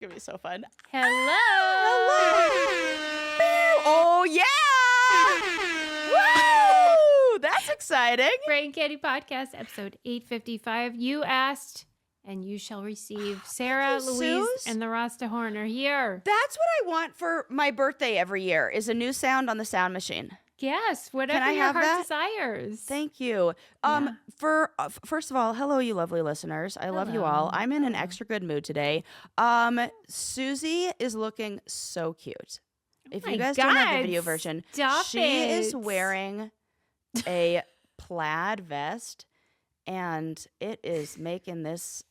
Gonna be so fun. Hello. Oh yeah! Woo! That's exciting. Brain Candy Podcast, episode 855. You asked, and you shall receive. Sarah, you, Louise, Suze. and the Rasta Horn are here. That's what I want for my birthday every year. Is a new sound on the sound machine. Yes, whatever I your have heart that? desires. Thank you. Yeah. First of all, hello, you lovely listeners. I love you all. I'm in an extra good mood today. Susie is looking so cute. If you guys don't have the video version, she is wearing a plaid vest, and it is making this.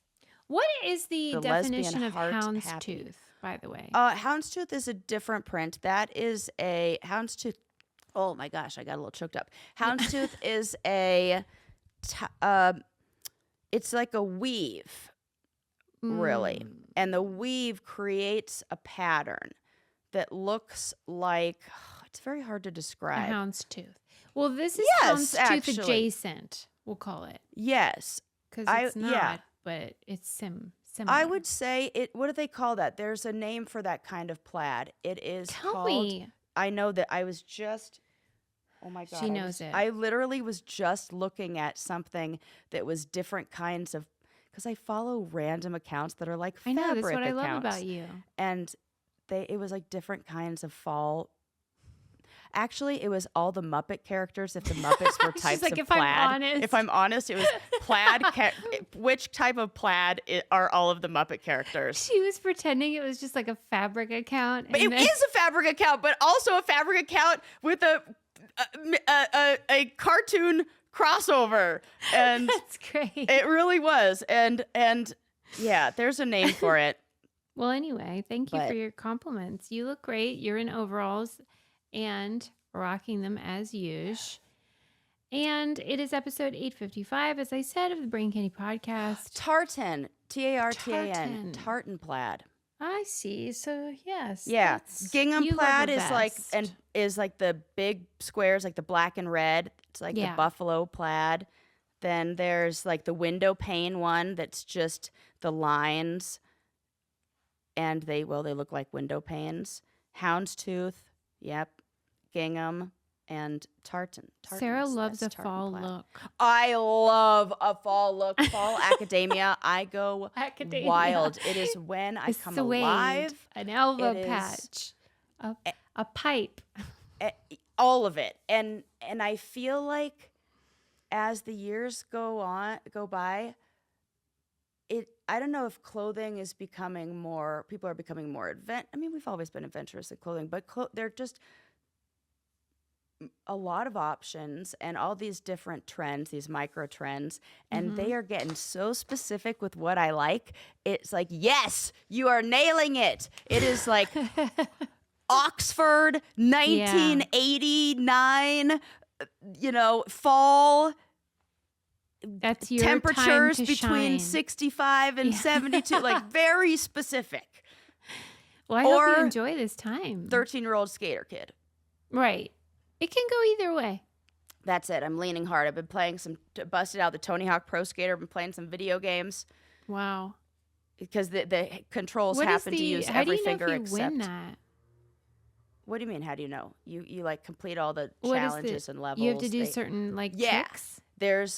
What is the definition lesbian of heart houndstooth, happy. by the way? Houndstooth is a different print. That is a houndstooth. Oh my gosh, I got a little choked up. Houndstooth is it's like a weave, really. And the weave creates a pattern that looks like, it's very hard to A describe. houndstooth. Well, this is Yes, houndstooth actually. adjacent, we'll call it. Yes. Because it's not, but it's similar. I would say it. What do they call that? There's a name for that kind of plaid. It is Tell called. me. I know that I was just. Oh my god! She knows it. I literally was just looking at something that was different kinds of. Because I follow random accounts that are like I know, fabric that's what I love accounts. about you. And it was like different kinds of fall. Actually, it was all the Muppet characters. If the Muppets were types like, of if plaid, I'm honest. if I'm honest, it was plaid. Which type of plaid are all of the Muppet characters? She was pretending it was just like a fabric account. But it is a fabric account, but also a fabric account with a cartoon crossover, and that's great. it really was. And yeah, there's a name for it. Well, anyway, thank you for your compliments. You look great. You're in overalls and rocking them as usual. And it is episode 855, as I said, of the Brain Candy Podcast. Tartan, Tartan, Tartan. tartan plaid. I see. So yes, Yeah, gingham you love plaid a is like the big squares, like the black and red. It's like the buffalo plaid. Then there's like the window pane one that's just the lines, and they look like window panes. Houndstooth, yep, gingham, and tartan. Sarah loves a tartan fall plaid. look. I love a fall look. Fall academia. I go wild. It is when I come alive. An elbow patch, a pipe. All of it. And I feel like as the years go by, I don't know if clothing is becoming more, people are becoming more I mean, we've always been adventurous in clothing, but they're just a lot of options and all these different trends, these micro trends, and they are getting so specific with what I like. It's like, yes, you are nailing it. It is like Oxford 1989, fall. That's your temperatures time to between shine. 65 and 72, like very specific. Well, I hope you enjoy this time. 13-year-old skater kid. Right. It can go either way. That's it. I'm leaning hard. I've been playing busted out the Tony Hawk Pro Skater. Been playing some video games. Wow. Because the controls happen to use every finger except. How do you know if you win that? What do you mean? How do you know? You like complete all the challenges and levels. You have to do certain tricks. There's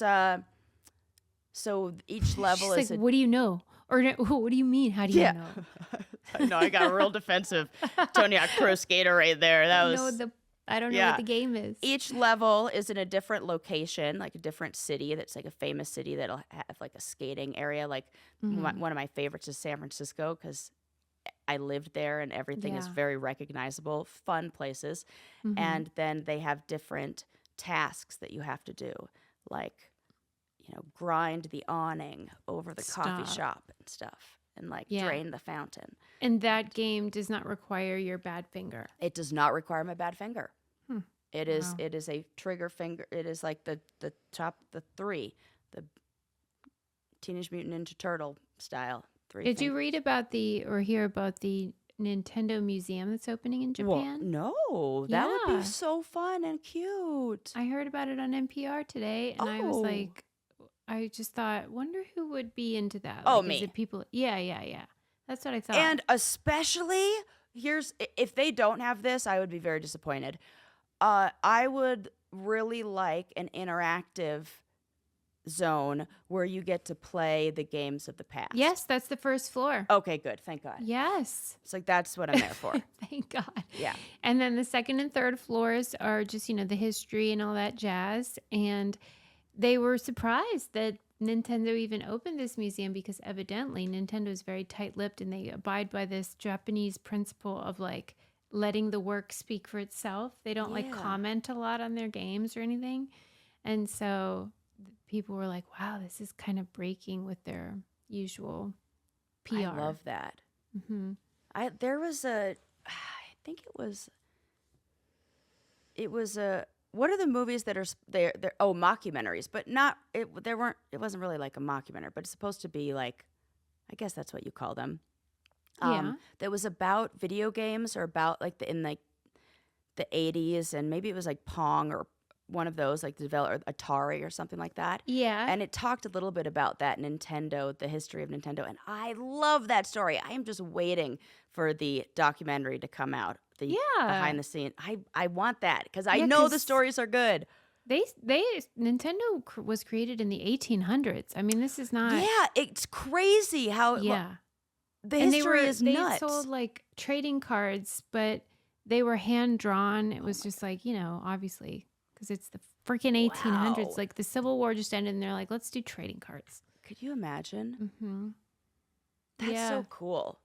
so each level She's is like, what do you know? Or what do you mean? How do you know? I know. I got a real defensive Tony Hawk Pro Skater right there. I don't know what the game is. Each level is in a different location, like a different city. That's like a famous city that'll have like a skating area. Like one of my favorites is San Francisco because I lived there and everything is very recognizable, fun places. And then they have different tasks that you have to do, like, grind the awning over the coffee shop and stuff. And drain the fountain. And that game does not require your bad finger. It does not require my bad finger. It is a trigger finger. It is like the top, the 3, the Teenage Mutant Ninja Turtle style 3. Did you read about or hear about the Nintendo museum that's opening in Japan? Well, no, that would be so fun and cute. I heard about it on NPR today, and I was like, I just thought, wonder who would be into that. Oh, like, me. Is it people? Yeah. That's what I thought. And especially, if they don't have this, I would be very disappointed. I would really like an interactive zone where you get to play the games of the past. Yes, that's the first floor. Okay, good. Thank God. Yes. It's like, that's what I'm there for. Thank God. Yeah. And then the second and third floors are just, the history and all that jazz. And they were surprised that Nintendo even opened this museum because evidently Nintendo is very tight-lipped and they abide by this Japanese principle of like letting the work speak for itself. They don't like comment a lot on their games or anything. And so people were like, wow, this is kind of breaking with their usual PR. I love that. Mm-hmm. There was I think it was what are the movies that are they're mockumentaries, but it wasn't really like a mockumentary, but it's supposed to be like, I guess that's what you call them. That was about video games or about like in the 80s, and maybe it was like Pong or one of those, like the developer Atari or something like that. Yeah. And it talked a little bit about that Nintendo, the history of Nintendo, and I love that story. I am just waiting for the documentary to come out. The behind the scene. I want that because I know the stories are good. Nintendo was created in the 1800s. I mean, this is not. Yeah, it's crazy how. Yeah. The history is nuts. They sold like trading cards, but they were hand drawn. It was just like, obviously, because it's the freaking 1800s. Wow. Like the Civil War just ended, and they're like, let's do trading cards. Could you imagine? Mm-hmm. That's so cool.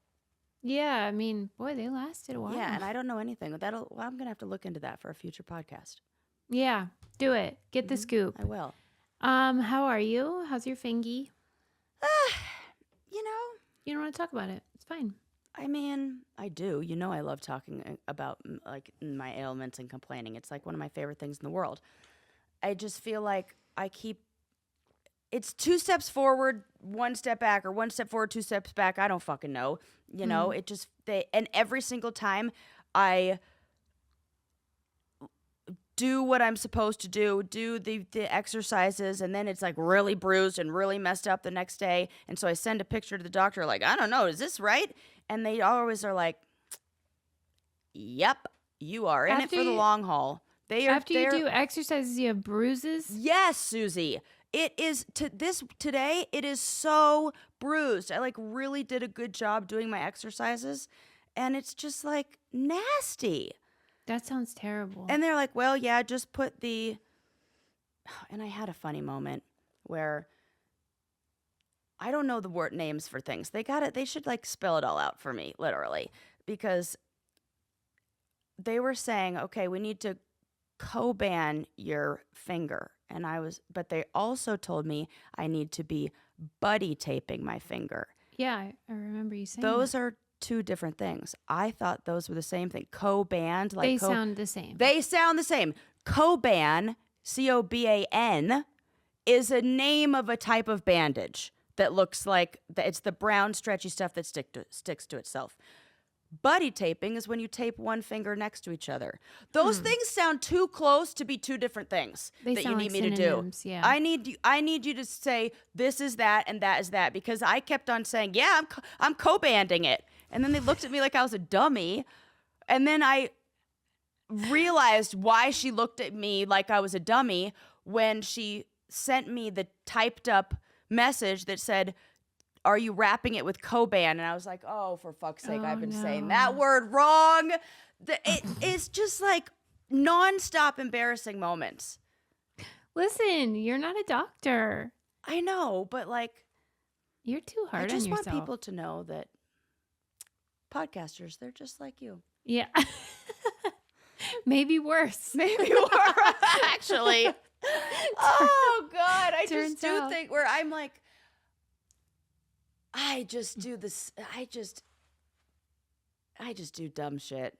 Yeah, I mean, boy, they lasted a while. Yeah, and I don't know anything. I'm gonna have to look into that for a future podcast. Yeah, do it. Get the scoop. I will. How are you? How's your fingy? You don't want to talk about it. It's fine. I mean, I do. I love talking about like my ailments and complaining. It's like one of my favorite things in the world. I just feel like it's 2 steps forward, 1 step back, or 1 step forward, 2 steps back. I don't fucking know. It just, and every single time I do what I'm supposed to do the exercises, and then it's like really bruised and really messed up the next day. And so I send a picture to the doctor like, I don't know, is this right? And they always are like, yep, you are in it for the long haul. After you do exercises, you have bruises? Yes, Susie. It is today. It is so bruised. I like really did a good job doing my exercises, and it's just like nasty. That sounds terrible. And they're like, well, yeah, just put and I had a funny moment where I don't know the word names for things. They should like spell it all out for me, literally, because they were saying, okay, we need to co-ban your finger. But they also told me I need to be buddy taping my finger. Yeah, I remember you saying those that. are 2 different things. I thought those were the same thing. Co-band, like they sound the same. They sound the same. Co-ban, COBAN, is a name of a type of bandage that looks like it's the brown stretchy stuff that sticks to itself. Buddy taping is when you tape one finger next to each other. Those things sound too close to be 2 different things that you need me to do. Yeah. I need you to say this is that and that is that, because I kept on saying, yeah, I'm co-banding it. And then they looked at me like I was a dummy. And then I realized why she looked at me like I was a dummy when she sent me the typed up message that said, are you wrapping it with co-ban? And I was like, oh, for fuck's sake, I've been saying that word wrong. It is just like nonstop embarrassing moments. Listen, you're not a doctor. I know, but like, you're too hard on yourself. I just want people to know that podcasters, they're just like you. Yeah. Maybe worse. Maybe worse, actually. Oh, God. I just do think where I'm like, I just do this. I just do dumb shit.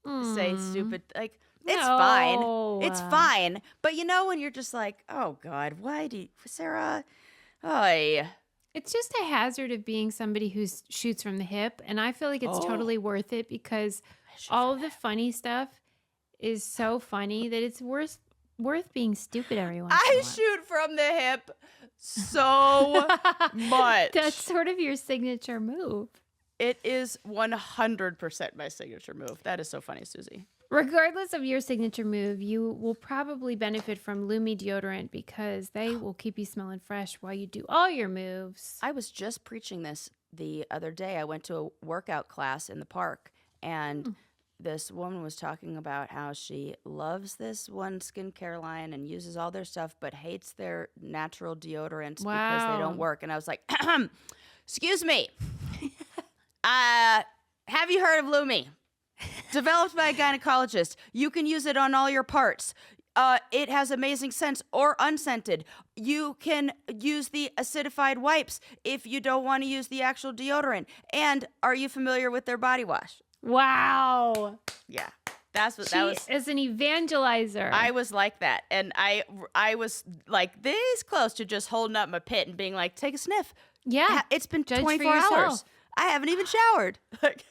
Say stupid. Like, it's fine. It's fine. But when you're just like, oh, God, why do you, Sarah? Oh, it's just a hazard of being somebody who shoots from the hip. And I feel like it's totally worth it because all of the funny stuff is so funny that it's worth being stupid every once in a while. I shoot from the hip so much. That's sort of your signature move. It is 100% my signature move. That is so funny, Susie. Regardless of your signature move, you will probably benefit from Lumi deodorant because they will keep you smelling fresh while you do all your moves. I was just preaching this the other day. I went to a workout class in the park, and this woman was talking about how she loves this one skincare line and uses all their stuff, but hates their natural deodorants because they don't work. And I was like, excuse me. Have you heard of Lumi? Developed by a gynecologist. You can use it on all your parts. It has amazing scents or unscented. You can use the acidified wipes if you don't want to use the actual deodorant. And are you familiar with their body wash? Wow. Yeah. That was. She is an evangelizer. I was like that. And I was like this close to just holding up my pit and being like, take a sniff. Yeah. It's been Judge 24 hours. I haven't even showered.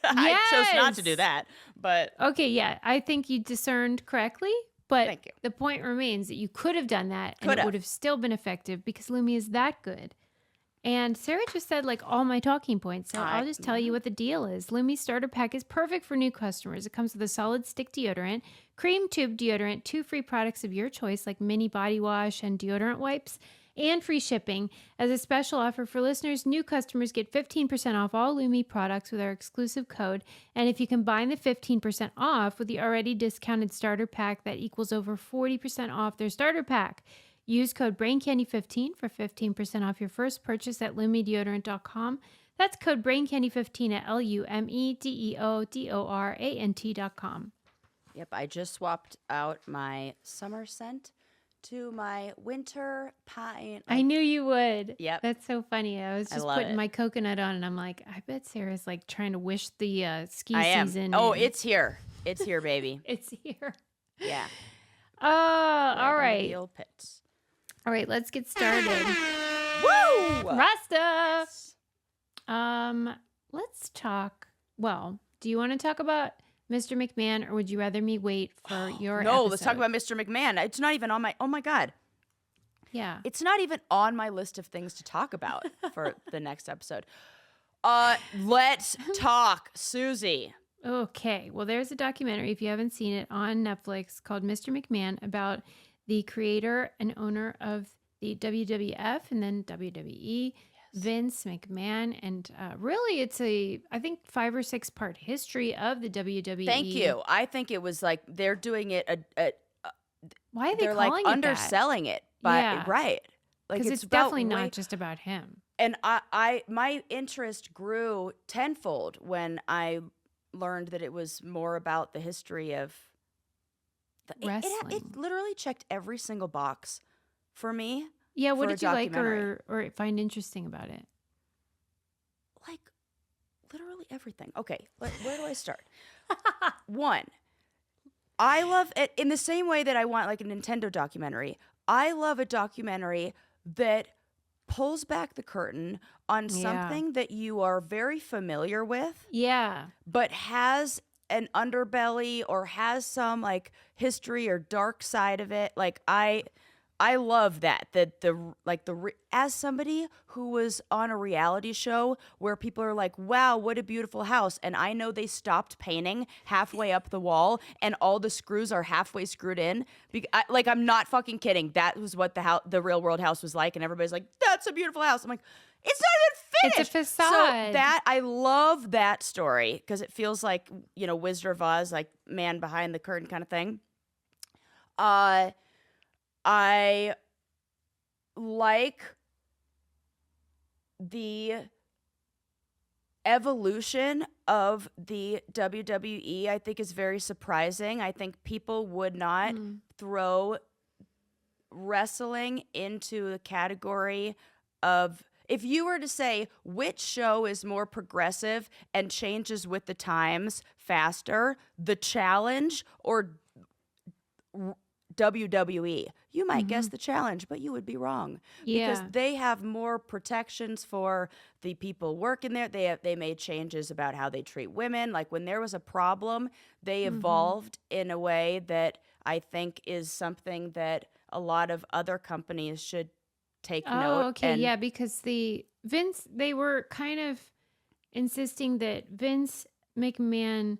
I chose not to do that, but okay, yeah, I think you discerned correctly, but thank you. The point remains that you could have done that and it would have still been effective because Lumi is that good. And Sarah just said like all my talking points, so I'll just tell you what the deal is. Lumi Starter Pack is perfect for new customers. It comes with a solid stick deodorant, cream tube deodorant, 2 free products of your choice like mini body wash and deodorant wipes, and free shipping. As a special offer for listeners, new customers get 15% off all Lumi products with our exclusive code. And if you combine the 15% off with the already discounted starter pack, that equals over 40% off their starter pack. Use code BrainCandy15 for 15% off your first purchase at LumiDeodorant.com. That's code BrainCandy15 at LumiDeodorant.com. Yep, I just swapped out my summer scent to my winter pine. I knew you would. Yep. That's so funny. I was just putting my coconut on and I'm like, I bet Sarah's like trying to wish the ski season. Oh, it's here. It's here, baby. It's here. Yeah. All right. The old pits. All right, let's get started. Woo! Rasta. Let's talk. Well, do you want to talk about Mr. McMahon, or would you rather me wait for your No, episode? let's talk about Mr. McMahon. It's not even on my, oh my God. Yeah. It's not even on my list of things to talk about for the next episode. Let's talk Susie. Okay. Well, there's a documentary, if you haven't seen it, on Netflix called Mr. McMahon about the creator and owner of the WWF and then WWE. Vince McMahon, and really it's I think 5 or 6 part history of the WWE. Thank you. I think it was like they're doing it why are they they're calling like it underselling it by right, like because it's definitely not just about him. And I my interest grew tenfold when I learned that it was more about the history of wrestling. It literally checked every single box for me. Yeah, what did you like or find interesting about it? Like, literally everything. Okay, where do I start? One, I love it in the same way that I want like a Nintendo documentary. I love a documentary that pulls back the curtain on something that you are very familiar with. Yeah. But has an underbelly or has some like history or dark side of it. Like I love that as somebody who was on a reality show where people are like, wow, what a beautiful house. And I know they stopped painting halfway up the wall and all the screws are halfway screwed in. I'm not fucking kidding. That was what the real world house was like. And everybody's like, that's a beautiful house. I'm like, it's not even finished. It's a facade. So I love that story because it feels like, Wizard of Oz, like man behind the curtain kind of thing. I like the evolution of the WWE. I think is very surprising. I think people would not throw wrestling into the category of, if you were to say which show is more progressive and changes with the times faster, The Challenge or WWE, you might guess The Challenge, but you would be wrong. Yeah. Because they have more protections for the people working there. They made changes about how they treat women. Like when there was a problem, they evolved in a way that I think is something that a lot of other companies should take note. Oh, okay. Yeah, because they were kind of insisting that Vince McMahon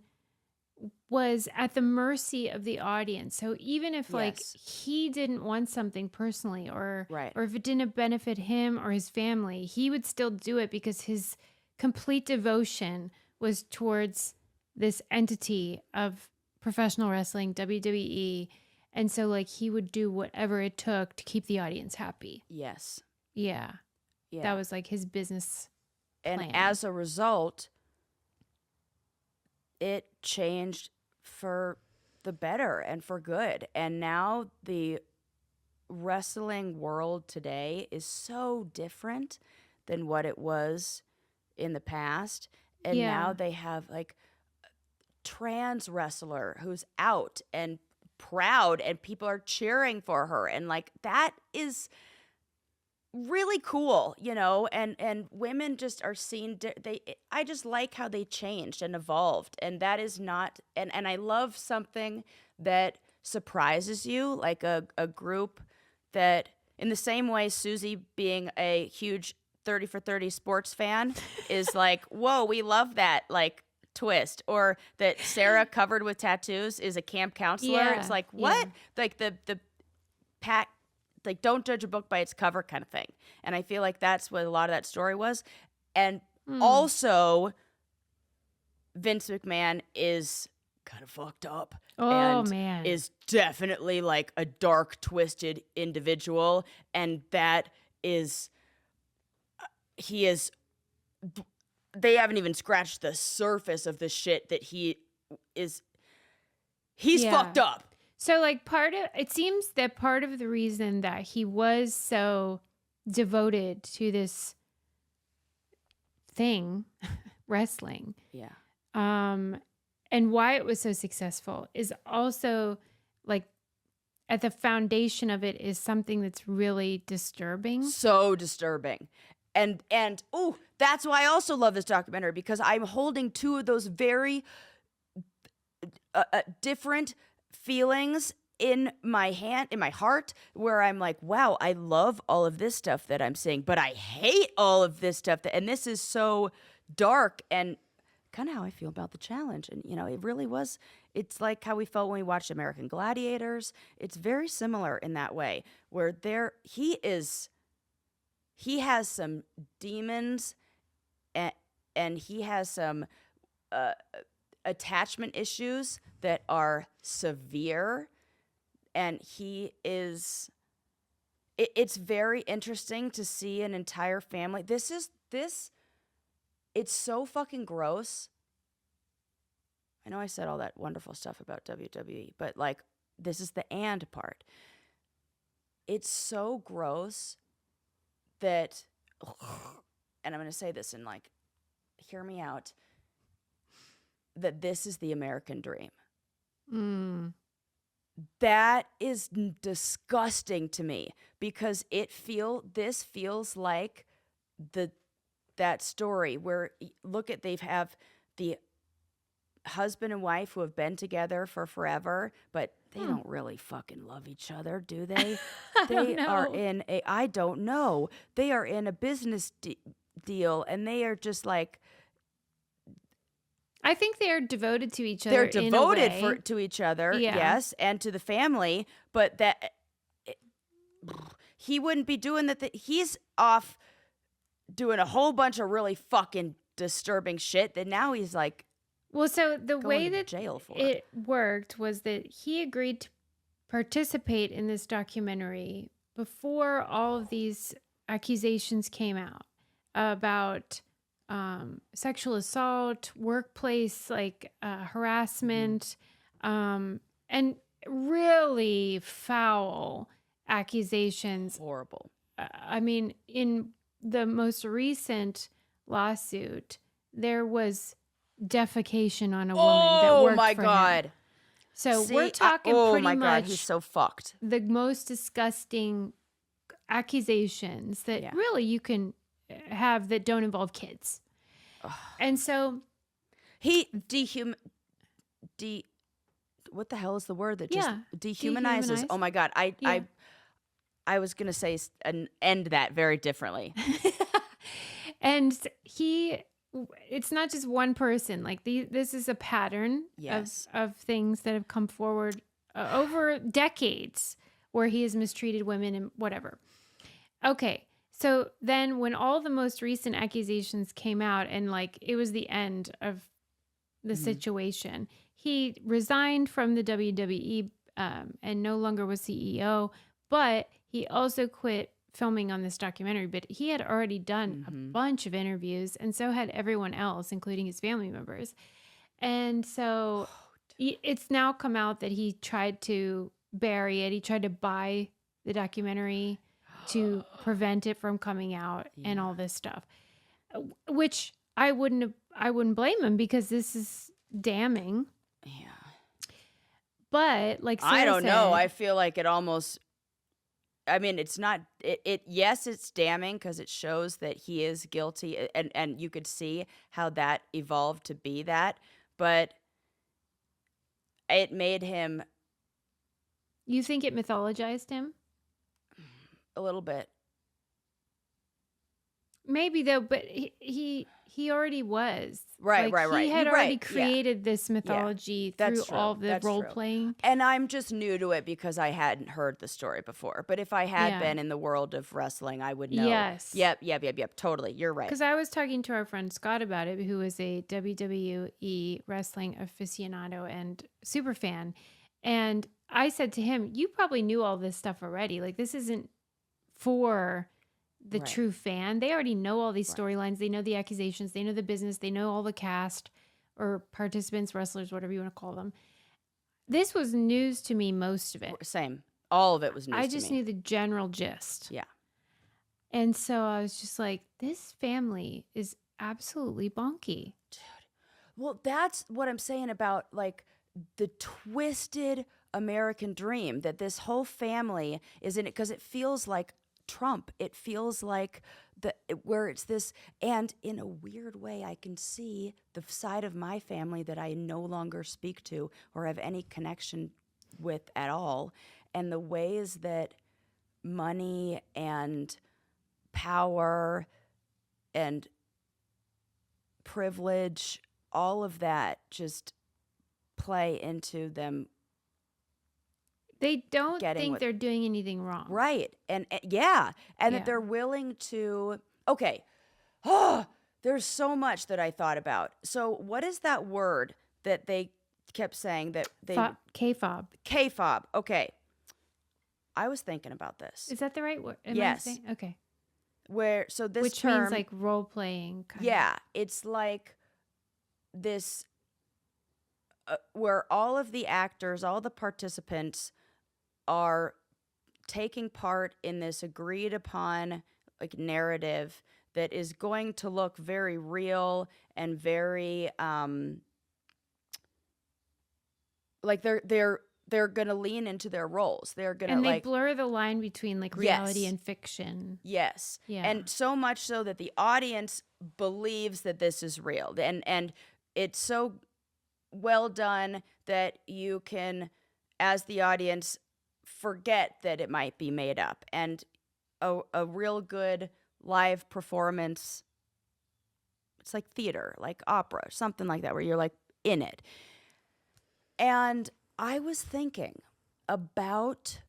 was at the mercy of the audience. So even if like he didn't want something personally or if it didn't benefit him or his family, he would still do it because his complete devotion was towards this entity of professional wrestling, WWE. And so like he would do whatever it took to keep the audience happy. Yes. Yeah. That was like his business plan. And as a result, it changed for the better and for good. And now the wrestling world today is so different than what it was in the past. And now they have like trans wrestler who's out and proud and people are cheering for her. And like that is really cool, you know, and women just are seen. I just like how they changed and evolved, and that is not. And I love something that surprises you, like a group that, in the same way, Susie being a huge 30 for 30 sports fan is like, whoa, we love that, like twist, or that Sarah covered with tattoos is a camp counselor. Yeah, it's like what, like the pack. Like, don't judge a book by its cover kind of thing. And I feel like that's what a lot of that story was. And also, Vince McMahon is kind of fucked up. And is definitely like a dark, twisted individual. And that is, they haven't even scratched the surface of the shit that he's fucked up. So, like, it seems that part of the reason that he was so devoted to this thing, wrestling, and why it was so successful is also, like, at the foundation of it is something that's really disturbing. So disturbing. And that's why I also love this documentary, because I'm holding two of those very different feelings in my heart, where I'm like, wow, I love all of this stuff that I'm seeing, but I hate all of this stuff and this is so dark, and kind of how I feel about the challenge. And you know, it really was, it's like how we felt when we watched American Gladiators. It's very similar in that way, where he has some demons, and he has some attachment issues that are severe, and it's very interesting to see an entire family. It's so fucking gross. I know I said all that wonderful stuff about WWE, but like, this is the and part. It's so gross that, and I'm going to say this and like, hear me out, that this is the American dream. That is disgusting to me, because this feels like that story where, look at, they have the husband and wife who have been together for forever, but they don't really fucking love each other, do they? I don't know. They are in a business deal, and they are just like, I think they're devoted to each other. They're devoted to each other, yes, and to the family. But he wouldn't be doing that. He's off doing a whole bunch of really fucking disturbing shit that now he's like, well, so the way that jail for it worked was that he agreed to participate in this documentary before all of these accusations came out about sexual assault, workplace harassment, and really foul accusations. Horrible. I mean, in the most recent lawsuit, there was defecation on a woman that worked for him. So we're talking pretty much, he's so fucked. The most disgusting accusations that really you can have that don't involve kids. And so he what the hell is the word that just dehumanizes? Oh my God. I was going to say and end that very differently. And he it's not just one person. Like this is a pattern Yes. of things that have come forward over decades where he has mistreated women and whatever. Okay. So then when all the most recent accusations came out and like it was the end of the situation, he resigned from the WWE and no longer was CEO, but he also quit filming on this documentary. But he had already done a bunch of interviews, and so had everyone else, including his family members. And so it's now come out that he tried to bury it. He tried to buy the documentary to prevent it from coming out and all this stuff, which I wouldn't blame him because this is damning. Yeah. But like Sarah I don't know. said, I feel like it almost, I mean, it's not, yes, it's damning because it shows that he is guilty, and you could see how that evolved to be that, but it made him you think it mythologized him? a little bit. Maybe though, but he already was. Right, Like, right. He had You're already right, yeah. created this mythology That's through true, all the that's role true. playing. And I'm just new to it because I hadn't heard the story before. But if I had Yeah. been in the world of wrestling, I would know. Yes. Yep. Totally. You're right. Because I was talking to our friend Scott about it, who is a WWE wrestling aficionado and super fan. And I said to him, you probably knew all this stuff already. Like, this isn't for the Right. true fan. They already know all these storylines. They know the accusations. They know the business. They know all the cast or participants, wrestlers, whatever you want to call them. This was news to me, most of it. Same. All of it was news I to just me. knew the general gist. Yeah. And so I was just like, this family is absolutely bonky. Well, that's what I'm saying about like the twisted American dream that this whole family is in it, because it feels like Trump. It feels like where it's this, and in a weird way, I can see the side of my family that I no longer speak to or have any connection with at all, and the ways that money and power and privilege, all of that just play into them. They don't think they're doing anything wrong. Right. And that they're willing to, okay. There's so much that I thought about. So what is that word that they kept saying that they... K-fob. K-fob. Okay. I was thinking about this. Is that the right word? Yes. Okay. Which term, means like role playing. It's like this, where all of the actors, all the participants are taking part in this agreed upon like narrative that is going to look very real and very like they're going to lean into their roles. They're going to, and they like, blur the line between like reality and fiction. Yes. Yeah. And so much so that the audience believes that this is real. And it's so well done that you can, as the audience, forget that it might be made up. And a real good live performance, it's like theater, like opera, something like that, where you're like in it. And I was thinking about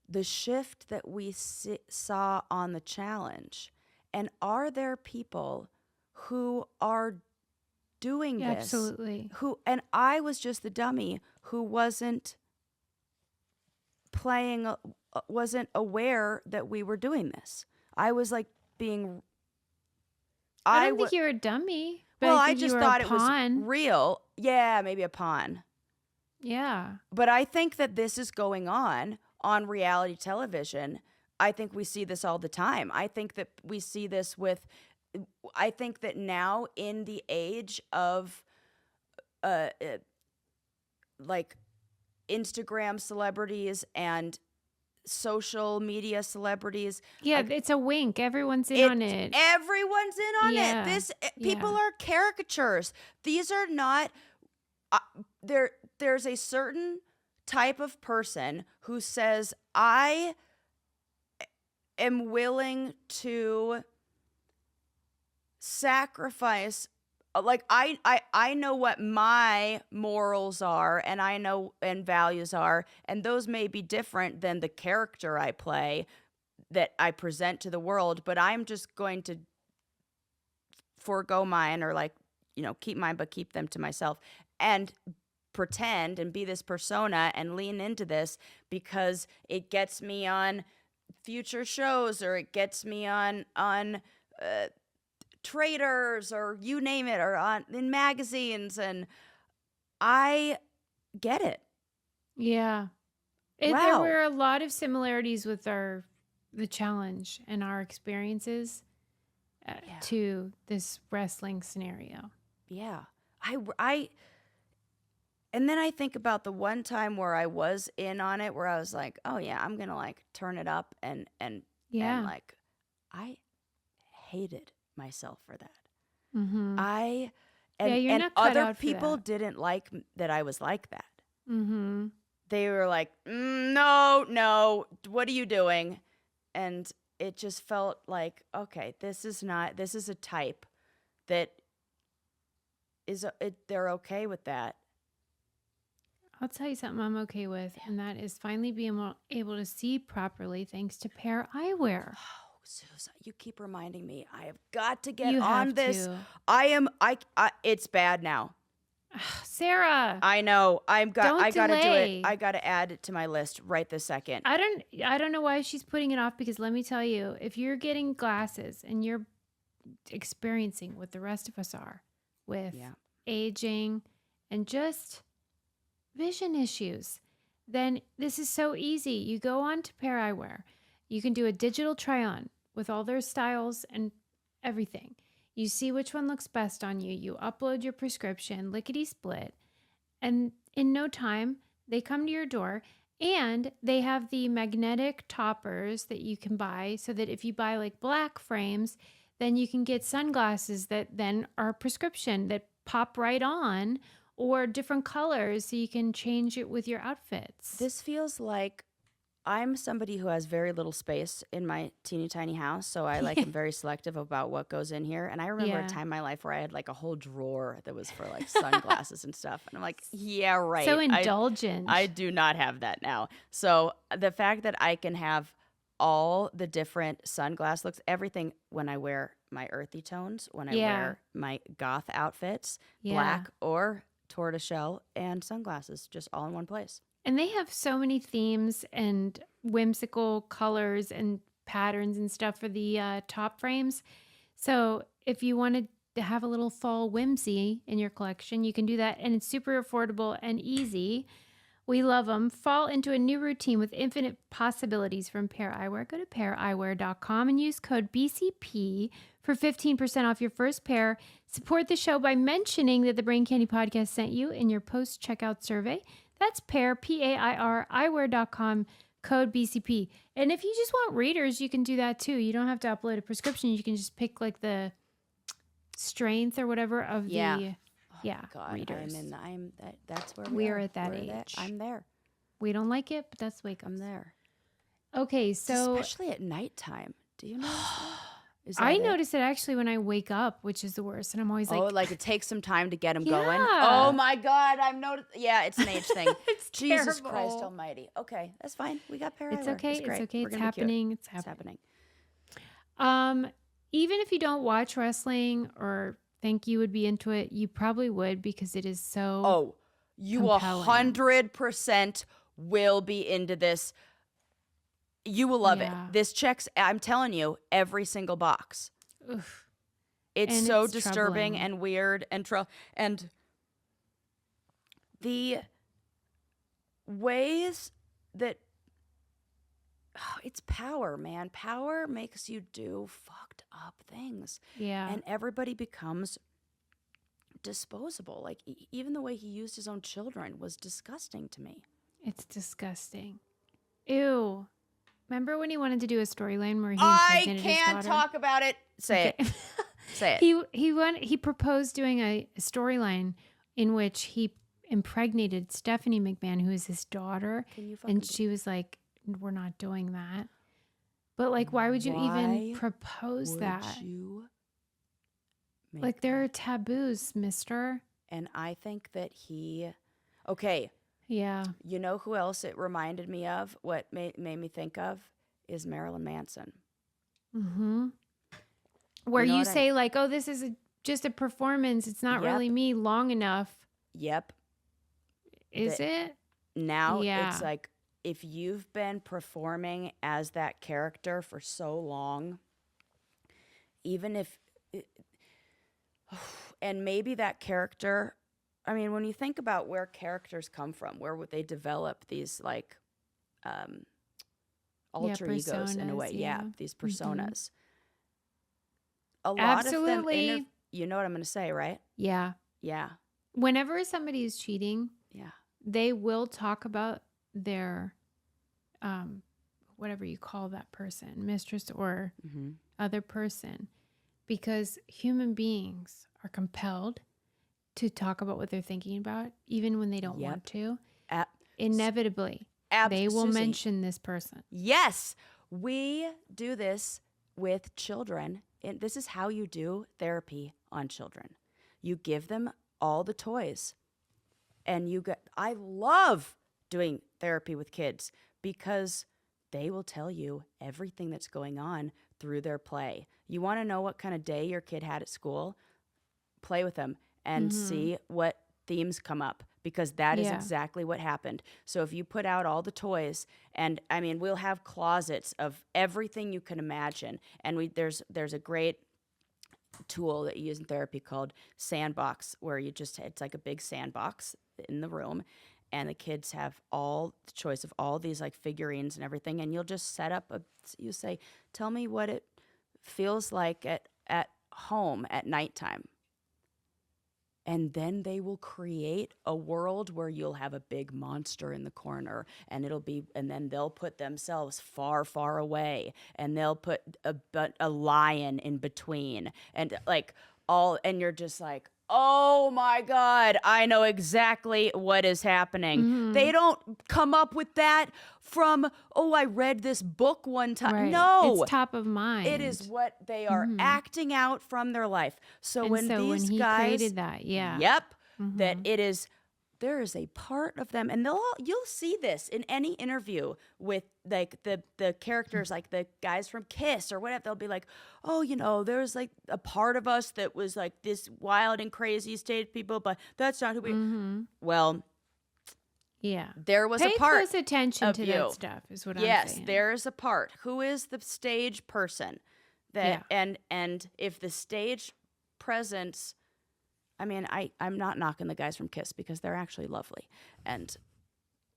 the shift that we saw on the challenge. And are there people who are doing this? Absolutely. And I was just the dummy who wasn't wasn't aware that we were doing this. I was like being... I don't think you were a dummy. But Well, I just thought it was real. Yeah, maybe a pawn. Yeah. But I think that this is going on reality television. I think we see this all the time. I think that we see this I think that now in the age of like Instagram celebrities and social media celebrities. Yeah, it's a wink. Everyone's in on it. Everyone's in on it. People are caricatures. These are not there's a certain type of person who says, I am willing to sacrifice like I know what my morals are, and I know and values are, and those may be different than the character I play that I present to the world, but I'm just going to forego mine, or like, keep mine but keep them to myself, and pretend and be this persona and lean into this because it gets me on future shows, or it gets me on traders, or you name it, or in magazines, and I get it. Yeah. There Wow. were a lot of similarities with the challenge and our experiences to this wrestling scenario. Yeah. And then I think about the one time where I was in on it, where I was like, oh yeah, I'm going to like turn it up, and like I hated myself for that. Mm-hmm. And not cut other out for people that. didn't like that I was like that. Mm-hmm. They were like, no, what are you doing? And it just felt like, okay, this is a type that they're okay with that. I'll tell you something I'm okay with, and that is finally being able to see properly thanks to pair eyewear. Oh, Susie, you keep reminding me. I have got to get on this. It's bad now. Sarah, I know. I gotta do delay. it. I gotta add it to my list right this second. I don't know why she's putting it off, because let me tell you, if you're getting glasses and you're experiencing what the rest of us are with aging and just vision issues, then this is so easy. You go on to Pair Eyewear. You can do a digital try-on with all their styles and everything. You see which one looks best on you. You upload your prescription, lickety-split, and in no time, they come to your door, and they have the magnetic toppers that you can buy, so that if you buy like black frames, then you can get sunglasses that then are prescription that pop right on, or different colors so you can change it with your outfits. This feels like I'm somebody who has very little space in my teeny tiny house, so I am very selective about what goes in here. And I remember a time in my life where I had like a whole drawer that was for like sunglasses and stuff. And I'm like, yeah, right. So indulgent. I do not have that now. So the fact that I can have all the different sunglass looks, everything, when I wear my earthy tones, when I wear my goth outfits, black or tortoiseshell, and sunglasses, just all in one place. And they have so many themes and whimsical colors and patterns and stuff for the top frames. So if you wanted to have a little fall whimsy in your collection, you can do that. And it's super affordable and easy. We love them. Fall into a new routine with infinite possibilities from Pair Eyewear. Go to paireyewear.com and use code BCP for 15% off your first pair. Support the show by mentioning that the Brain Candy Podcast sent you in your post-checkout survey. That's pair, P-A-I-R, eyewear.com, code BCP. And if you just want readers, you can do that too. You don't have to upload a prescription. You can just pick like the strength or whatever of the... God, readers. That's where we're at that age. I'm there. We don't like it, but that's wake up. I'm there. Okay, so... Especially at nighttime. Do you notice that? I notice it actually when I wake up, which is the worst. And I'm always like... Oh, like it takes some time to get them going? Oh my God, I've noticed. Yeah, it's an age thing. It's Jesus terrible. Christ almighty. Okay, that's fine. We got Pair It's Eyewear. okay. It's okay. It's happening. It's happening. Even if you don't watch wrestling or think you would be into it, you probably would, because it is so you compelling. 100% will be into this. You will love it. This checks, I'm telling you, every single box. Oof. It's so disturbing and weird and the ways that it's power, man. Power makes you do fucked up things. Yeah. And everybody becomes disposable. Like even the way he used his own children was disgusting to me. It's disgusting. Ew. Remember when he wanted to do a storyline where he impregnated his daughter? I can't talk about it. Say it. Say it. He proposed doing a storyline in which he impregnated Stephanie McMahon, who is his daughter. And she was like, we're not doing that. But like, why would you even propose that? You Like there are taboos, Mister. And I think that okay. Yeah. You know who else it reminded me of? What made me think of is Marilyn Manson. Mm-hmm. Where you say like, oh, this is just a performance. It's not really me long enough. Yep. Is it? Now it's like if you've been performing as that character for so long, even if, and maybe that character, I mean, when you think about where characters come from, where would they develop these like alter egos in a way? Yeah, these personas. A lot of them, you know what I'm going to say, right? Yeah. Yeah. Whenever somebody is cheating, they will talk about their, whatever you call that person, mistress or other person, because human beings are compelled to talk about what they're thinking about, even when they don't want to. Inevitably, they will mention this person. Yes, we do this with children. And this is how you do therapy on children. You give them all the toys. And I love doing therapy with kids because they will tell you everything that's going on through their play. You want to know what kind of day your kid had at school? Play with them and see what themes come up, because that is exactly what happened. So if you put out all the toys, and I mean, we'll have closets of everything you can imagine. And there's a great tool that you use in therapy called Sandbox, where it's like a big sandbox in the room, and the kids have all the choice of all these like figurines and everything. And you'll just set up you say, tell me what it feels like at home at nighttime. And then they will create a world where you'll have a big monster in the corner, and then they'll put themselves far, far away, and they'll put a lion in between, and and you're just like, oh my God, I know exactly what is happening. They don't come up with that from, I read this book one time. Right. No. It's top of mind. It is what they are acting out from their life. So when these guys created that, that there is a part of them, and you'll see this in any interview with like the characters, like the guys from Kiss or whatever. They'll be like, there's like a part of us that was like this wild and crazy state of people, but that's not who we. Well, there was Pay a part. Pay close attention to that stuff. Is what I'm saying. Yes, there is a part. Who is the stage person? And if the stage presence. I mean, I'm not knocking the guys from Kiss because they're actually lovely. And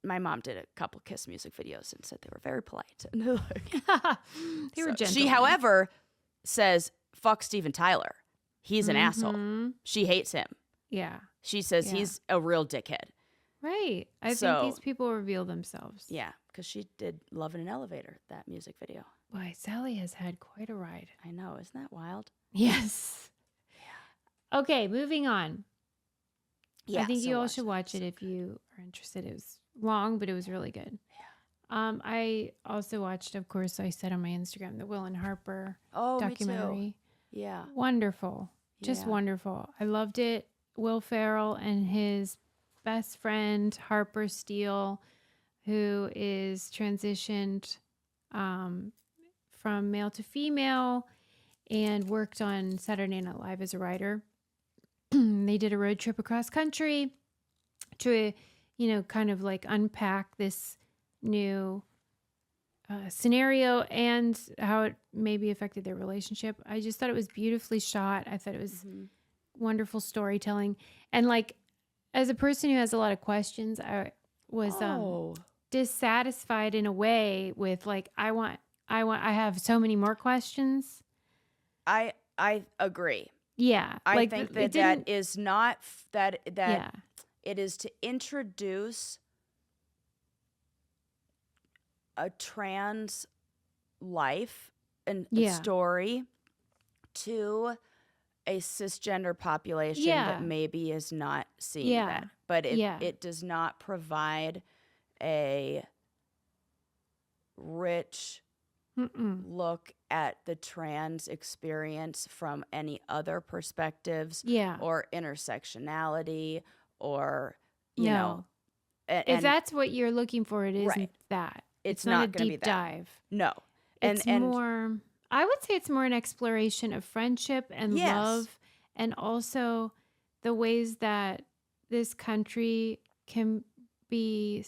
my mom did a couple Kiss music videos and said they were very polite. And they were gentle. She, however, says, fuck Steven Tyler. He's an asshole. She hates him. Yeah. She says he's a real dickhead. Right. I think these people reveal themselves. Yeah, because she did Love in an Elevator, that music video. Boy, Sally has had quite a ride. I know. Isn't that wild? Yes. Okay, moving on. Yeah, I think you all should watch it if you are interested. It was long, but it was really good. Yeah. I also watched, of course, I said on my Instagram, the Will and Harper documentary. Me too. Yeah. Wonderful. Just wonderful. I loved it. Will Ferrell and his best friend, Harper Steele, who is transitioned from male to female and worked on Saturday Night Live as a writer. They did a road trip across country to, kind of like unpack this new scenario and how it maybe affected their relationship. I just thought it was beautifully shot. I thought it was wonderful storytelling. And like, as a person who has a lot of questions, I was dissatisfied in a way with like, I have so many more questions. I agree. Yeah. I think that is not that it is to introduce a trans life and story to a cisgender population that maybe is not seeing that. But it does not provide a rich look at the trans experience from any other perspectives or intersectionality or, you know. If that's what you're looking for, it isn't that. It's not a going to be deep that. dive. No. It's more, I would say it's more an exploration of friendship and love, and also the ways that this country can be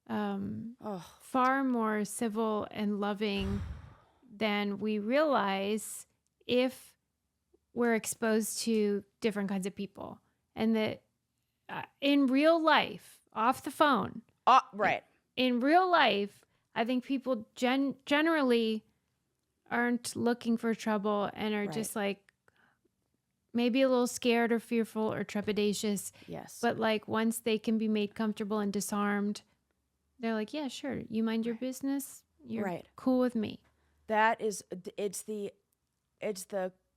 far more civil and loving than we realize if we're exposed to different kinds of people. And that in real life, off the phone. Right. In real life, I think people generally aren't looking for trouble and are just like maybe a little scared or fearful or trepidatious. Yes. But like once they can be made comfortable and disarmed, they're like, yeah, sure. You mind your business. You're cool with me. That is, it's the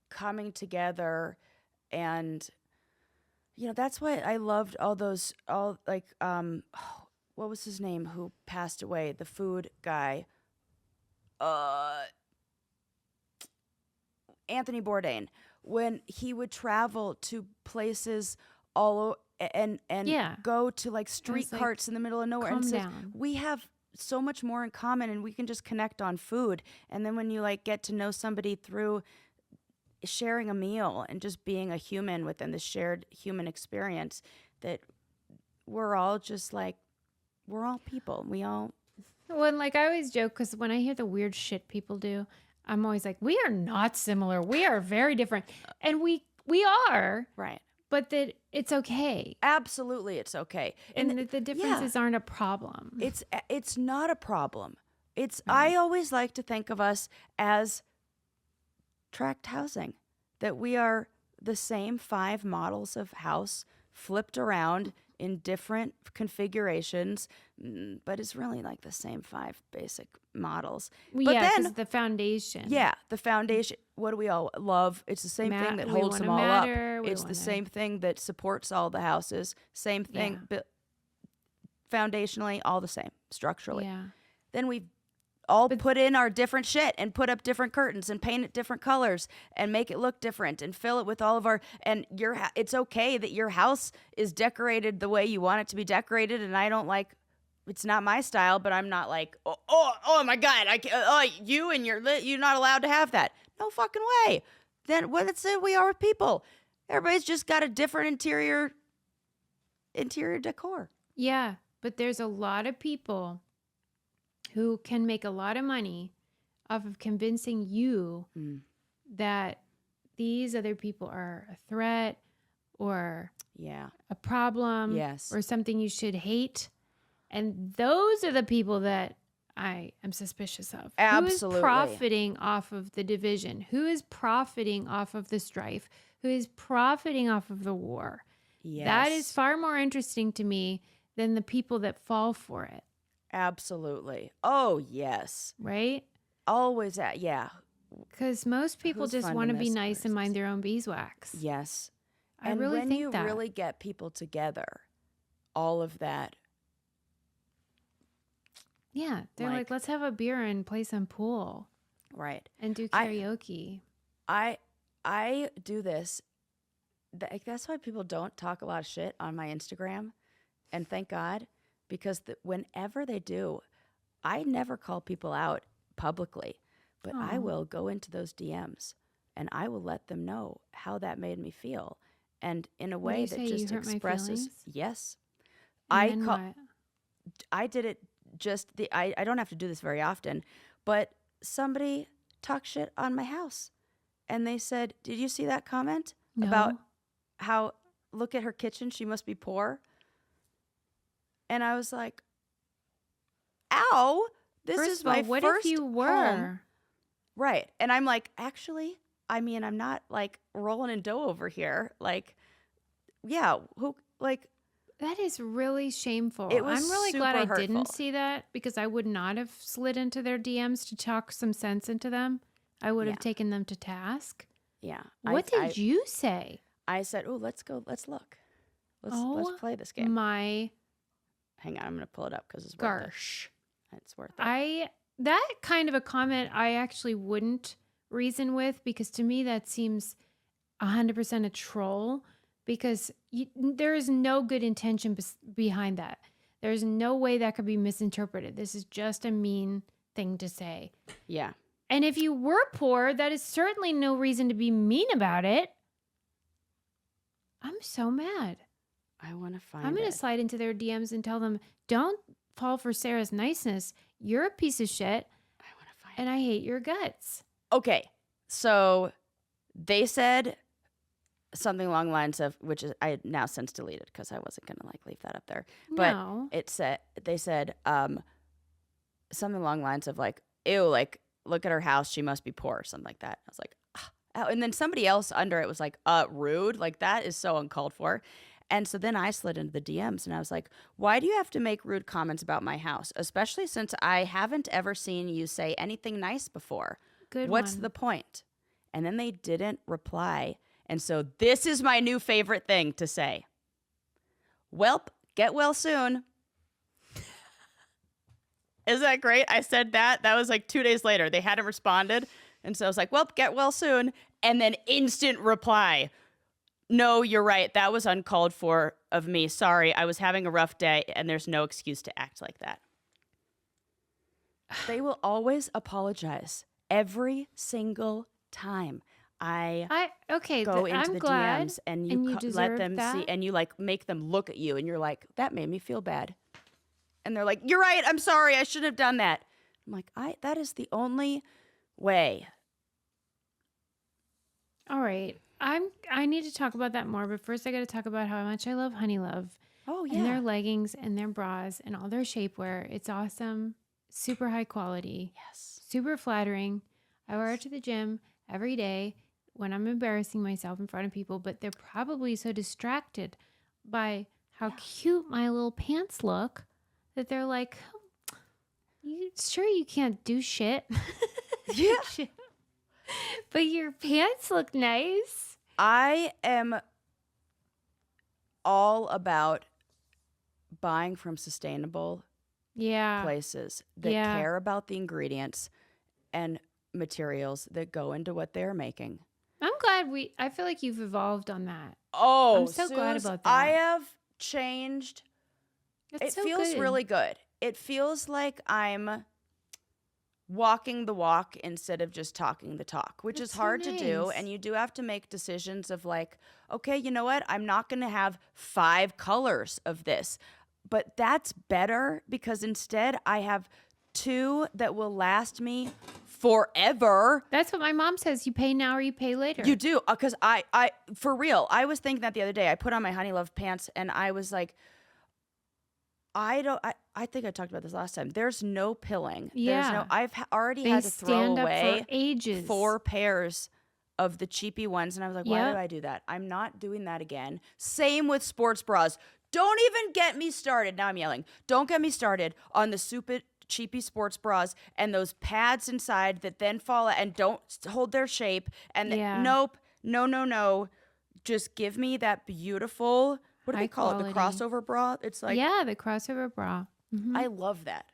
coming together, and you know, that's why I loved what was his name who passed away? The food guy. Anthony Bourdain. When he would travel to places all and go to like street carts in the middle of nowhere and says, we have so much more in common and we can just connect on food. And then when you like get to know somebody through sharing a meal and just being a human within the shared human experience, that we're all just like, we're all people. We all. Well, like I always joke, because when I hear the weird shit people do, I'm always like, we are not similar. We are very different. And we are. Right. But that it's okay. Absolutely, it's okay. And the differences aren't a problem. It's not a problem. I always like to think of us as tract housing, that we are the same 5 models of house flipped around in different configurations, but it's really like the same 5 basic models. Well, but then the foundation. Yeah, the foundation. What do we all love? It's the same thing that holds them all up. It's the same thing that supports all the houses. Same thing, but foundationally, all the same, structurally. Yeah. Then we all put in our different shit and put up different curtains and paint it different colors and make it look different and fill it with all of our, and it's okay that your house is decorated the way you want it to be decorated. And I don't like, it's not my style, but I'm not like, oh my God, you're not allowed to have that. No fucking way. Then what it said we are with people. Everybody's just got a different interior decor. Yeah. But there's a lot of people who can make a lot of money off of convincing you that these other people are a threat or a problem or something you should hate. And those are the people that I am suspicious of. Absolutely. Who is profiting off of the division? Who is profiting off of the strife? Who is profiting off of the war? Yes. That is far more interesting to me than the people that fall for it. Absolutely. Oh, yes. Right? Always that. Yeah. Because most people just want to be nice and mind their own beeswax. Yes. I really think that. And when you really get people together, all of that. Yeah. They're like, let's have a beer and play some pool. Right. And do karaoke. I do this. That's why people don't talk a lot of shit on my Instagram. And thank God. Because whenever they do, I never call people out publicly, but I will go into those DMs and I will let them know how that made me feel. And in a way that just expresses, yes. I did it I don't have to do this very often, but somebody talked shit on my house and they said, did you see that comment about how, look at her kitchen, she must be poor? And I was like, ow, this is my what first if you were? Home. Right. And I'm like, actually, I mean, I'm not like rolling in dough over here. Like, yeah, that is really shameful. It was I'm really glad I hurtful. didn't see that, because I would not have slid into their DMs to talk some sense into them. I would have taken them to task. Yeah. What did you say? I said, let's look. Let's play this game. My Hang on, I'm going to pull it up because it's worth it. It's worth it. that kind of a comment I actually wouldn't reason with, because to me that seems 100% a troll, because there is no good intention behind that. There's no way that could be misinterpreted. This is just a mean thing to say. Yeah. And if you were poor, that is certainly no reason to be mean about it. I'm so mad. I want to find I'm going it. to slide into their DMs and tell them, don't fall for Sarah's niceness. You're a piece of shit. I want to find and I hate your guts. Okay. So they said something along the lines of, which is I had now since deleted because I wasn't going to like leave that up there. But No. they said something along the lines of like, ew, like, look at her house. She must be poor or something like that. I was like, oh. And then somebody else under it was like, rude. Like, that is so uncalled for. And so then I slid into the DMs and I was like, why do you have to make rude comments about my house? Especially since I haven't ever seen you say anything nice before. What's the point? And then they didn't reply. And so this is my new favorite thing to say. Welp, get well soon. Isn't that great? I said that. That was like 2 days later. They hadn't responded. And so I was like, welp, get well soon. And then instant reply. No, you're right. That was uncalled for of me. Sorry, I was having a rough day, and there's no excuse to act like that. They will always apologize every single time I go into I'm the glad, DMs and you let them that. see, and you like make them look at you, and you're like, that made me feel bad. And they're like, you're right. I'm sorry. I shouldn't have done that. I'm like, that is the only way. All right. I need to talk about that more, but first I got to talk about how much I love Honey Love. Oh, yeah. And their leggings and their bras and all their shapewear. It's awesome. Super high quality. Yes. Super flattering. I wear it to the gym every day when I'm embarrassing myself in front of people, but they're probably so distracted by how cute my little pants look that they're like, you sure you can't do shit? Yeah. But your pants look nice. I am all about buying from sustainable places that care about the ingredients and materials that go into what they're making. I'm glad I feel like you've evolved on that. Oh, I'm so glad about that. I have changed. It feels really good. It feels like I'm walking the walk instead of just talking the talk, which is hard to do. And you do have to make decisions of like, okay, you know what? I'm not going to have 5 colors of this, but that's better because instead I have 2 that will last me forever. That's what my mom says. You pay now or you pay later. You do. Because I, for real, I was thinking that the other day. I put on my Honey Love pants and I was like, I think I talked about this last time. There's no pilling. Yeah. I've already had to throw away for ages. 4 pairs of the cheapy ones. And I was like, why did I do that? I'm not doing that again. Same with sports bras. Don't even get me started. Now I'm yelling. Don't get me started on the stupid cheapy sports bras and those pads inside that then fall out and don't hold their shape. And nope. No. Just give me that beautiful, what do they call it? The crossover bra? It's like, the crossover bra. Mm-hmm. I love that.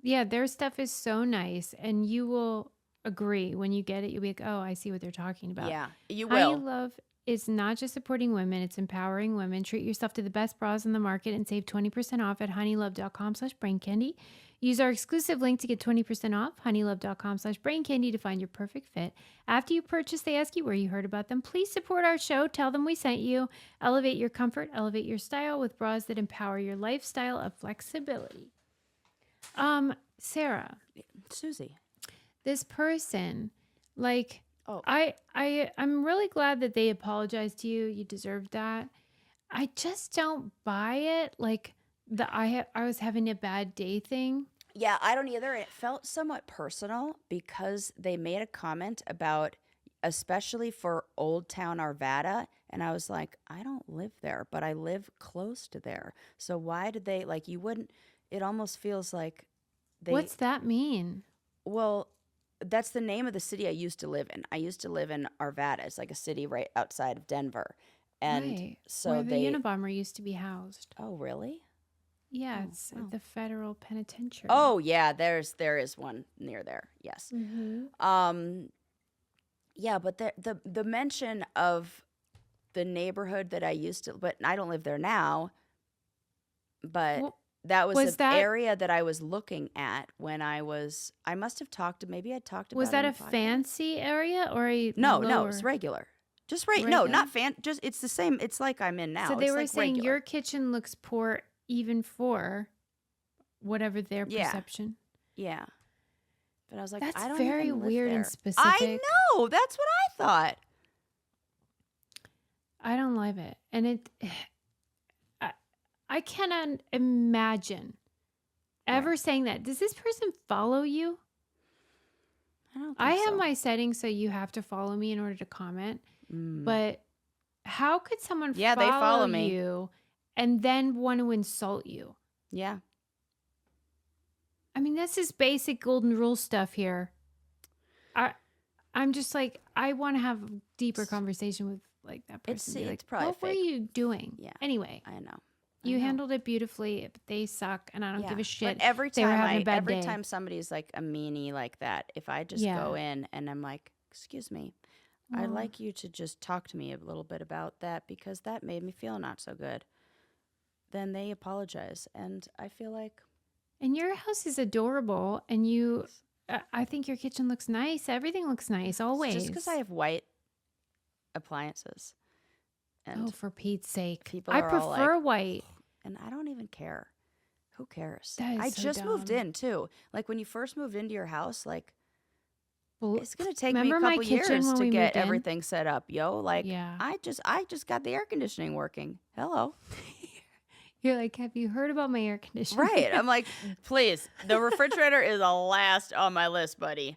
Yeah, their stuff is so nice. And you will agree when you get it. You'll be like, oh, I see what they're talking about. Yeah, you will. Honey Love is not just supporting women, it's empowering women. Treat yourself to the best bras in the market and save 20% off at honeylove.com/braincandy. Use our exclusive link to get 20% off, honeylove.com/braincandy to find your perfect fit. After you purchase, they ask you where you heard about them. Please support our show. Tell them we sent you. Elevate your comfort, elevate your style with bras that empower your lifestyle of flexibility. Sarah. Susie. This person, like, I'm really glad that they apologized to you. You deserved that. I just don't buy it. Like I was having a bad day thing. Yeah, I don't either. It felt somewhat personal because they made a comment about, especially for Old Town Arvada. And I was like, I don't live there, but I live close to there. So why did they, like, you wouldn't, it almost feels like they. What's that mean? Well, that's the name of the city I used to live in. I used to live in Arvada. It's like a city right outside of Denver. And so where the Unabomber used to be housed. Oh, really? Yeah, it's at the federal penitentiary. Oh yeah, there is one near there. Yes. Yeah, but the mention of the neighborhood that I used to, but I don't live there now. But Well, that was was the that area that I was looking at when I must have maybe I talked about was that it a in the podcast. fancy area or a No, lower? it's regular. Just no, Regular? not just it's the same. It's like I'm in now. So they It's were like saying regular. your kitchen looks poor even for whatever their perception. Yeah. But I was like, That's I don't very even live weird there. and specific. I know. That's what I thought. I don't love it. And I cannot imagine ever saying that. Does this person follow you? I don't think I have so. my settings so you have to follow me in order to comment. But how could someone they follow me. you and then want to insult you? Yeah. I mean, this is basic golden rule stuff here. I'm just like, I want to have a deeper conversation with like that person. Be like, it's probably what were fake. you doing? Yeah. Anyway, I know. you handled it beautifully, but they suck, and I don't give a shit. But every they were having a time, bad day. time somebody's like a meanie like that, if I just go in and I'm like, excuse me, I'd like you to just talk to me a little bit about that because that made me feel not so good. Then they apologize, and I feel like. And your house is adorable, and you, I think your kitchen looks nice. Everything looks nice always. Just because I have white appliances. And for Pete's sake, people I are all prefer like, white. And I don't even care. Who cares? That is I so just moved dumb. in too. Like when you first moved into your house, like Well, it's gonna take me a remember my couple kitchen years when to we get moved in? everything set up, yo. Like Yeah. I just got the air conditioning working. Hello. You're like, have you heard about my air conditioner? Right. I'm like, please. The refrigerator is the last on my list, buddy.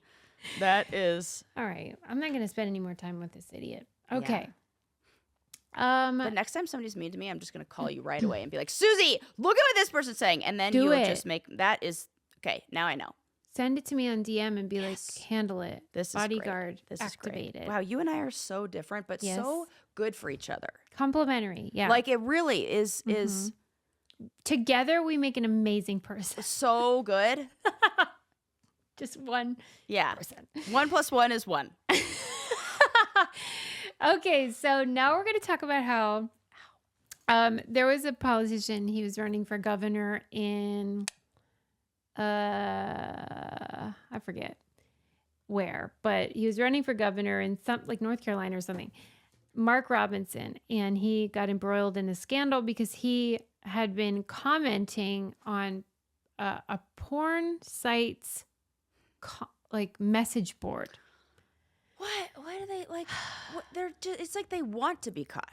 That is. All right. I'm not going to spend any more time with this idiot. Yeah. Okay. But next time somebody's mean to me, I'm just going to call you right away and be like, Susie, look at what this person's saying. And then Do you'll it. just make, that is, okay, now I know. Send it to me on DM and be like, handle it. This is Bodyguard great. This activated. is great. Wow, you and I are so different, but so good for each other. Complimentary. Yeah. Like it really is together we make an amazing person. so good. Just one Yeah. person. 1 + 1 is 1. Okay, so now we're going to talk about how there was a politician. He was running for governor in, I forget where, but he was running for governor in some like North Carolina or something. Mark Robinson, and he got embroiled in a scandal because he had been commenting on a porn site's like message board. What? Why do they like? They're just. It's like they want to be caught.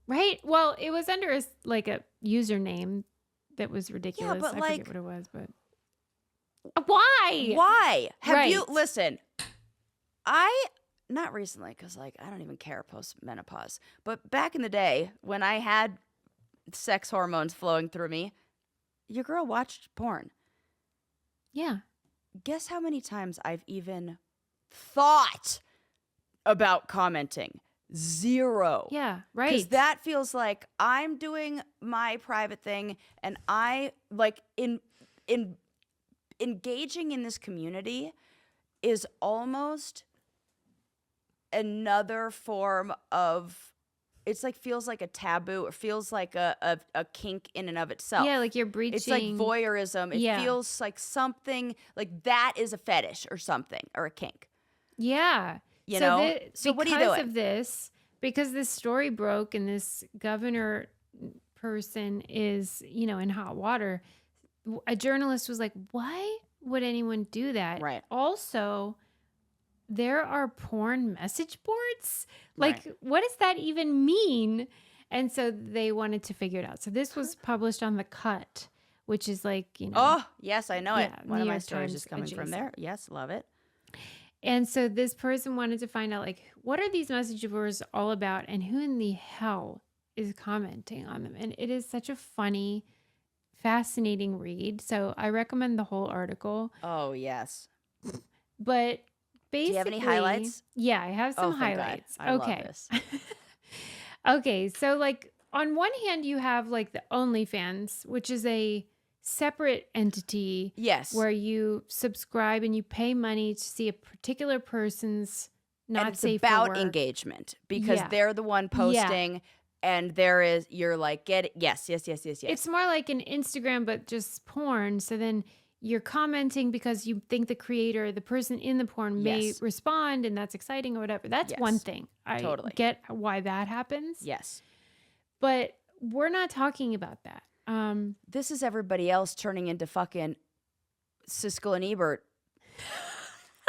Right? Well, it was under a username that was ridiculous. Yeah, but I like, forget what it was, but why? Why? Have you Right. listen? Not recently because like I don't even care post menopause, but back in the day when I had sex hormones flowing through me, your girl watched porn. Yeah. Guess how many times I've even thought about commenting? 0. Yeah, right. Because that feels like I'm doing my private thing, and I like in engaging in this community is almost another form of. It's like feels like a taboo, or feels like a kink in and of itself. Yeah, like you're breaching. It's like voyeurism. It feels like something like that is a fetish or something or a kink. Yeah. You know? So what are you doing? Because of this, because this story broke and this governor person is, in hot water, a journalist was like, why would anyone do that? Right. Also, there are porn message boards. Like, Right. what does that even mean? And so they wanted to figure it out. So this was published on The Cut, which is like, Oh, yes, I know it. Yeah, One New of my York stories Times is coming from there. Yes, love it. And so this person wanted to find out, like, what are these message boards all about and who in the hell is commenting on them? And it is such a funny, fascinating read. So I recommend the whole article. Oh, yes. But basically. Do you have any highlights? Yeah, I have some thank God. highlights. I okay. love this. Okay, so like on one hand, you have like the OnlyFans, which is a separate entity. Yes. Where you subscribe and you pay money to see a particular person's not safe for work. And it's about engagement because they're the one posting and you're like, yes. It's more like an Instagram, but just porn. So then you're commenting because you think the creator, the person in the porn may respond and that's exciting or whatever. That's one thing. I totally get why that happens. Yes. But we're not talking about that. This is everybody else turning into fucking Siskel and Ebert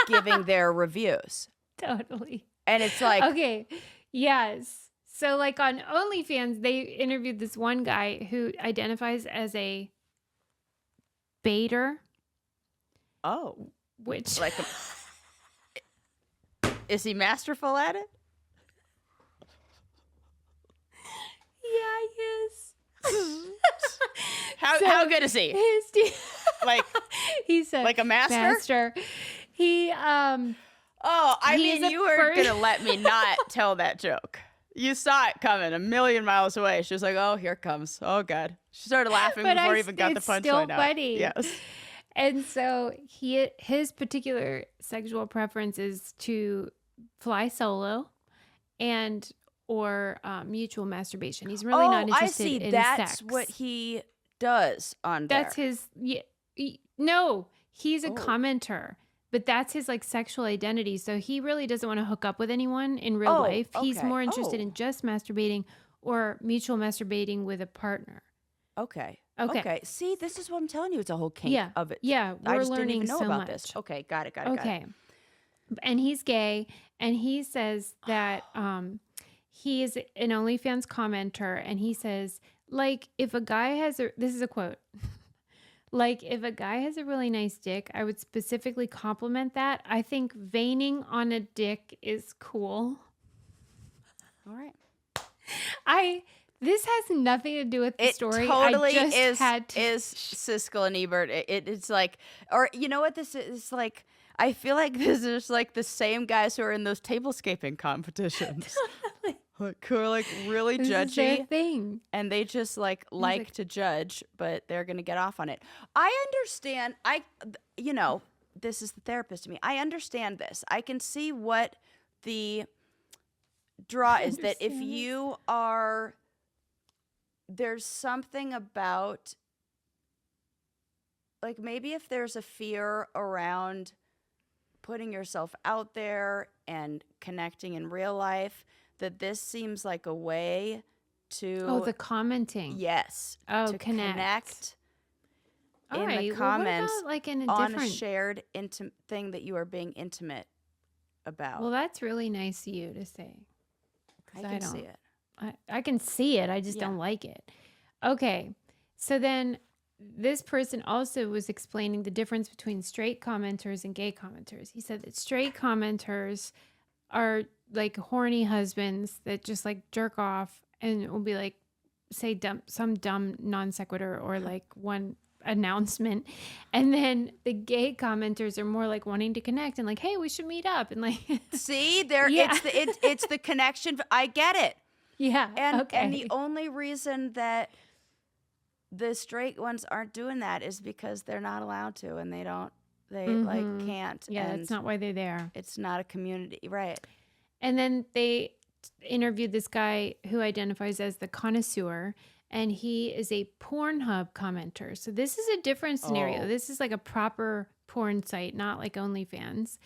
giving their reviews. Totally. And it's like... Okay. Yes. So like on OnlyFans, they interviewed this one guy who identifies as a baiter. Oh. Which... Like is he masterful at it? Yeah, he is. How good is he? Like he said, like a master? Master. He Oh, I mean, you were gonna let me not tell that joke. You saw it coming a million miles away. She was like, "Oh, here it comes. Oh God!" She started laughing before I even got the punchline out. Still funny. Yes. And so his particular sexual preference is to fly solo, or mutual masturbation. He's really not interested in sex. That's what he does on there. That's his. No, he's a commenter, but that's his like sexual identity. So he really doesn't want to hook up with anyone in real life. He's more interested in just masturbating or mutual masturbating with a partner. Okay. See, this is what I'm telling you. It's a whole kink of it. Yeah, I we're just learning didn't even know so about much. this. Okay, got it. Okay. And he's gay, and he says that he is an OnlyFans commenter, and he says, like, if a guy has this is a quote, like, if a guy has a really nice dick, I would specifically compliment that. I think veining on a dick is cool. All right. This has nothing to do with the story. It totally is Siskel and Ebert. It's like, or you know what this is? It's like, I feel like this is like the same guys who are in those tablescaping competitions. Like, who are like really judgy. Is their thing. And they just like to judge, but they're going to get off on it. I understand. This is the therapist to me. I understand this. I can see what the draw is, that if you are... There's something about, like, maybe if there's a fear around putting yourself out there and connecting in real life, that this seems like a way to... Oh, the commenting. Yes. Oh, to connect. In the comments what about, like, on a shared thing that you are being intimate about. Well, that's really nice of you to say. I can see it. I can see it. I just don't like it. Okay. So then this person also was explaining the difference between straight commenters and gay commenters. He said that straight commenters are like horny husbands that just like jerk off and will be like, say some dumb non sequitur or like one announcement. And then the gay commenters are more like wanting to connect and like, hey, we should meet up. And like, see there, it's the connection. I get it. Yeah. And the only reason that the straight ones aren't doing that is because they're not allowed to, and they like can't. Yeah, and that's not why they're there. It's not a community, right? And then they interviewed this guy who identifies as the connoisseur, and he is a Pornhub commenter. So this is a different scenario. This is like a proper porn site, not like OnlyFans.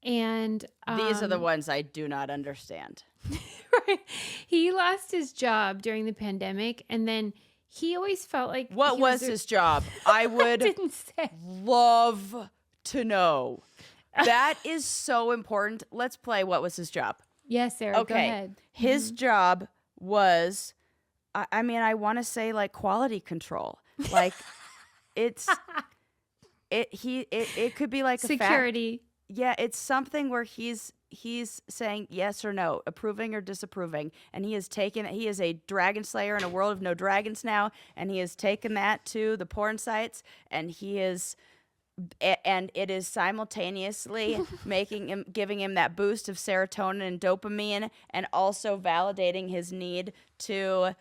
And these are the ones I do not understand. Right. He lost his job during the pandemic, and then he always felt like what was his job? I would love to know. That is so important. Let's play what was his job. Yes, Sarah, go ahead. His job was, I mean, I want to say like quality control. Like it could be like security. Yeah, it's something where he's saying yes or no, approving or disapproving, and he is a dragon slayer in a world of no dragons now, and he has taken that to the porn sites, and it is simultaneously giving him that boost of serotonin and dopamine, and also validating his need to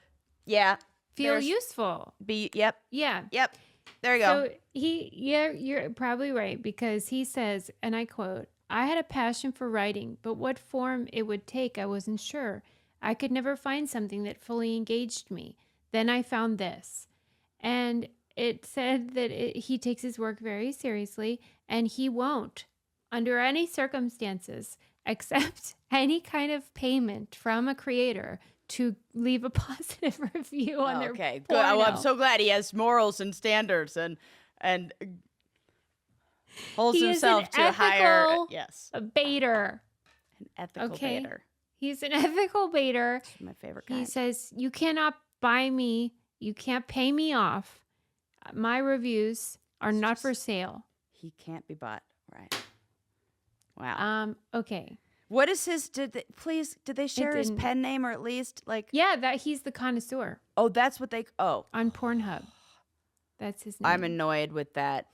Yeah. Feel useful. Yep. Yeah. Yep. There you go. So you're probably right, because he says, and I quote, "I had a passion for writing, but what form it would take, I wasn't sure. I could never find something that fully engaged me. Then I found this." And it said that he takes his work very seriously, and he won't, under any circumstances, accept any kind of payment from a creator to leave a positive review on their Okay, good. porno. Oh, I'm so glad he has morals and standards and holds himself to a higher. Yes, baiter. An ethical baiter. He's an ethical baiter. That's my favorite kind. He says, "You cannot buy me. You can't pay me off. My reviews are not for sale." He can't be bought. Right. Wow. Okay. What is his? Did they share his pen name, or at least like? Yeah, that he's the connoisseur. Oh, that's what they. Oh, on Pornhub. That's his name. I'm annoyed with that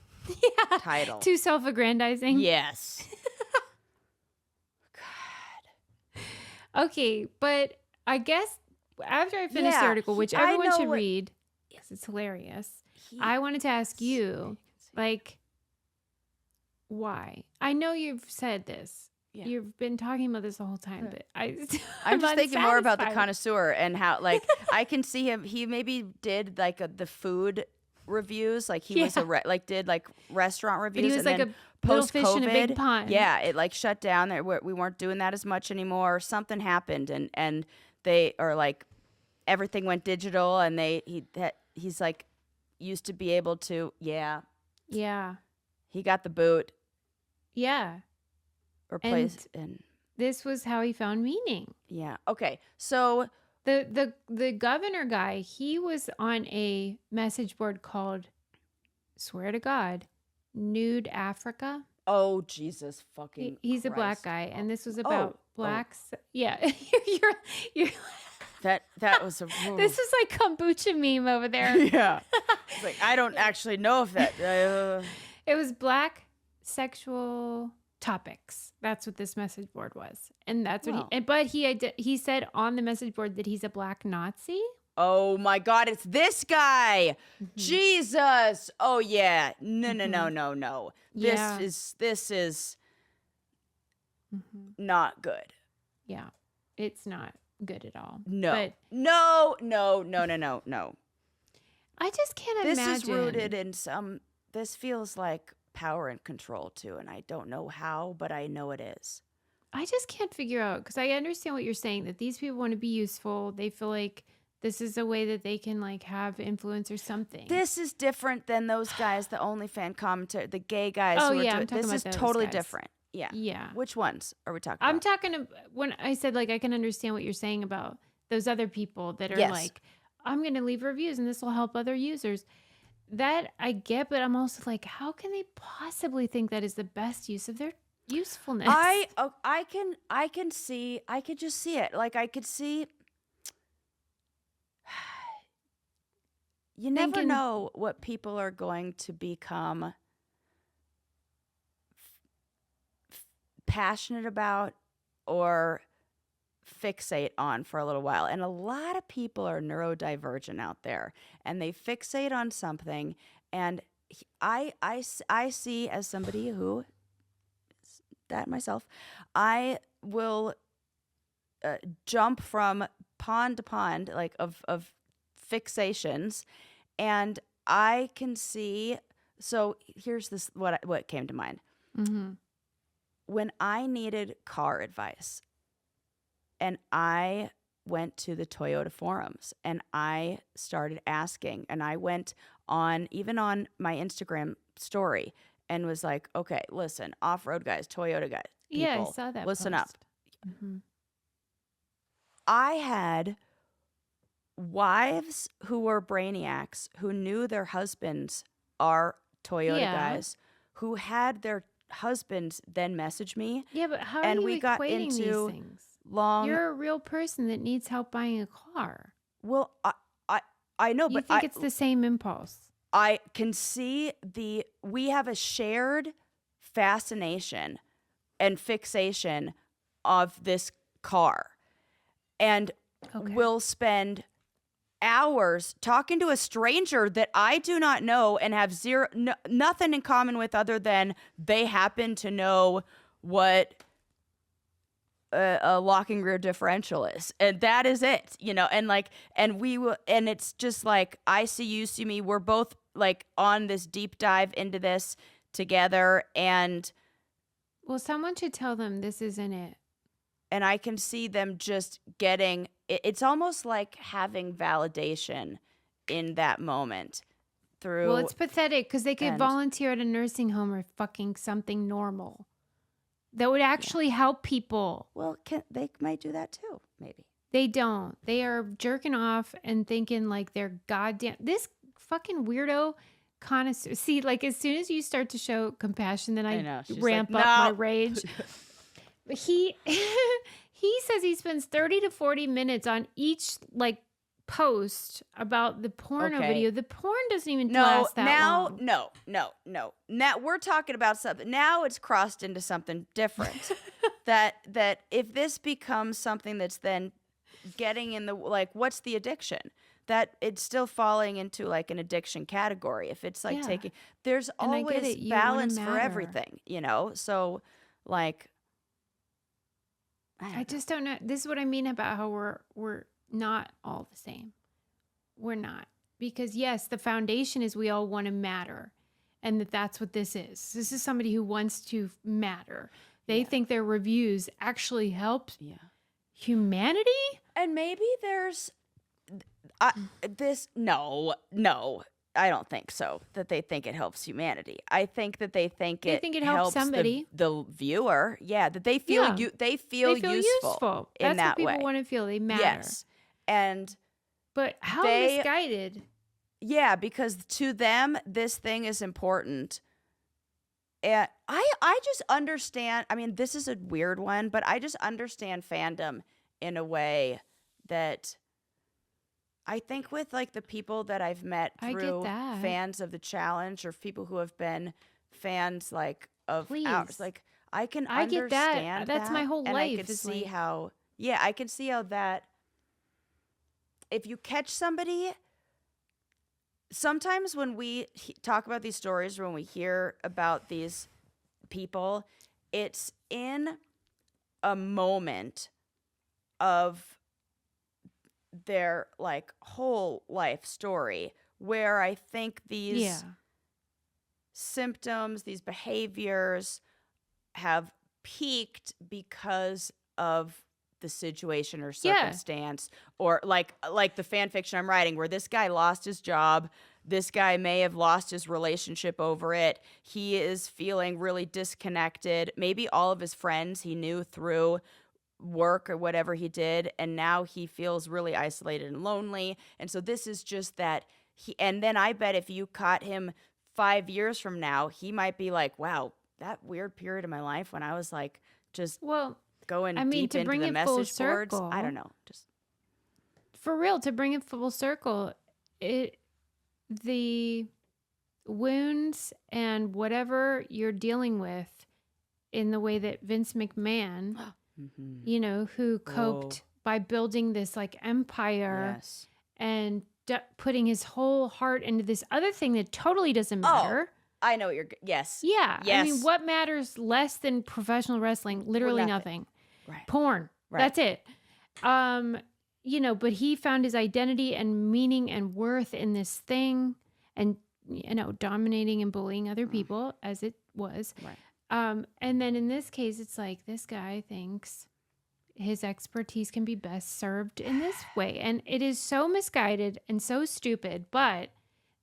title. Too self-aggrandizing. Yes. God. Okay, but I guess after I finish the article, which everyone should read, because it's hilarious, I wanted to ask you, like, why? I know you've said this. Yeah. You've been talking about this the whole time, but I'm just thinking more about the connoisseur and how, like, I can see him. He maybe did like the food reviews, like he was did like restaurant reviews. But he was and like then a little fish in a big pond. Yeah, it like shut down. We weren't doing that as much anymore. Something happened, and they are like everything went digital, and he's like used to be able to he got the boot. Yeah. Replaced and this was how he found meaning. Yeah. Okay. So the governor guy, he was on a message board called, swear to God, Nude Africa. Oh, Jesus fucking He's Christ. A black guy, and this was about blacks. Oh. Yeah. you're that was a This is like kombucha meme over there. Yeah. It's like, I don't actually know if that It was black sexual topics. That's what this message board was. And that's what he said on the message board that he's a black Nazi. Oh my God, it's this guy. Mm-hmm. Jesus. Oh yeah. No. This is not good. Yeah. It's not good at all. No. But no. I just can't imagine. This is rooted in this feels like power and control too, and I don't know how, but I know it is. I just can't figure out, because I understand what you're saying, that these people want to be useful. They feel like this is a way that they can like have influence or something. This is different than those guys, the OnlyFans commentator, the gay guys. Oh yeah, I'm talking about this is totally different. Yeah. Yeah. Which ones are we talking about? I'm talking when I said like I can understand what you're saying about those other people that are like, I'm going to leave reviews and this will help other users. That I get, but I'm also like, how can they possibly think that is the best use of their usefulness? I can just see it. Like I could see. You never know what people are going to become passionate about or fixate on for a little while. And a lot of people are neurodivergent out there, and they fixate on something. And I see, as somebody who is that myself, I will jump from pond to pond, like of fixations, and I can see. So here's this what came to mind. Mm-hmm. When I needed car advice, and I went to the Toyota forums, and I started asking, and I went even on my Instagram story and was like, okay, listen, off-road guys, Toyota guys, people, yeah, I saw that. Listen post. up. Mm-hmm. I had wives who were brainiacs, who knew their husbands are Toyota guys, who had their husbands then message me. Yeah, but how are you equating these things? You're a real person that needs help buying a car. Well, I know, but you think it's the same impulse. I can see we have a shared fascination and fixation of this car, and we'll spend hours talking to a stranger that I do not know and have nothing in common with other than they happen to know what a locking rear differential is, and that is it, and like, and it's just like, I see you see me, we're both like on this deep dive into this together, and well, someone should tell them this isn't it. And I can see them just getting, it's almost like having validation in that moment through. Well, it's pathetic because they could volunteer at a nursing home or fucking something normal that would actually help people. Well, they might do that too, maybe. They don't. They are jerking off and thinking like they're goddamn, this fucking weirdo connoisseur. See, like as soon as you start to show compassion, then I ramp up my rage. He says he spends 30 to 40 minutes on each like post about the porno video. The porn doesn't even last that long. No. Now we're talking about something. Now it's crossed into something different. that if this becomes something that's then getting in the, like, what's the addiction? That it's still falling into like an addiction category. If it's like taking, there's always balance for everything, So like, I just don't know. This is what I mean about how we're not all the same. We're not. Because yes, the foundation is we all want to matter. And that's what this is. This is somebody who wants to matter. They think their reviews actually help humanity. And maybe there's no, I don't think so. That they think it helps humanity. I think that they think it helps somebody, the viewer. Yeah, that they feel they feel useful in That's that what way. People want to feel they matter. Yes, but how misguided? Yeah, because to them this thing is important. And I just understand. I mean, this is a weird one, but I just understand fandom in a way that. I think with like the people that I've met through fans of the challenge or people who have been fans like of ours, like I can understand get that. That's my whole and life. I can see how, I can see how that if you catch somebody, sometimes when we talk about these stories, or when we hear about these people, it's in a moment of their like whole life story where I think these symptoms, these behaviors have peaked because of the situation or circumstance, or like the fan fiction I'm writing where this guy lost his job. This guy may have lost his relationship over it. He is feeling really disconnected. Maybe all of his friends he knew through work or whatever he did, and now he feels really isolated and lonely. And so this is just that and then I bet if you caught him 5 years from now, he might be like, wow, that weird period of my life when I was like just going deep into the message boards. I don't know, just for real, to bring it full circle, the wounds and whatever you're dealing with in the way that Vince McMahon who coped by building this like empire and putting his whole heart into this other thing that totally doesn't matter. I know what you're. Yes. Yeah. Yes. I mean, what matters less than professional wrestling? Literally nothing. Right. Porn. Right. That's it. But he found his identity and meaning and worth in this thing, and dominating and bullying other people as it was. Right. And then in this case, it's like this guy thinks his expertise can be best served in this way. And it is so misguided and so stupid, but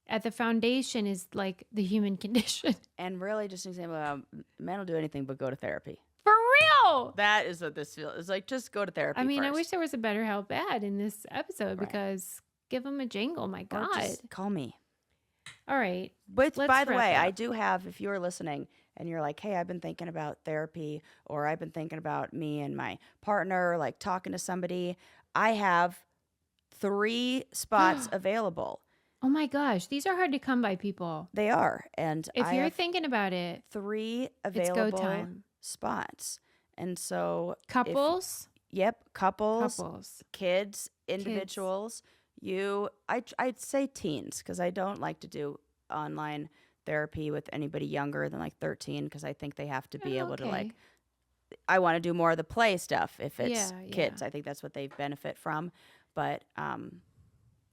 at the foundation is like the human condition. And really just an example of men will do anything but go to therapy. For real! That is what this feels. It's like, just go to therapy first. I wish there was a better help ad in this episode because give him a jingle, my God. Just call me. All right. But by the way, I do have, if you're listening and you're like, hey, I've been thinking about therapy, or I've been thinking about me and my partner, like talking to somebody, I have 3 spots available. Oh my gosh. These are hard to come by, people. They are. And if you're thinking about it, 3 available spots. And so couples? Couples. Kids, individuals. I'd say teens, because I don't like to do online therapy with anybody younger than like 13, because I think they have to be able to like, I want to do more of the play stuff. If it's kids, I think that's what they benefit from. But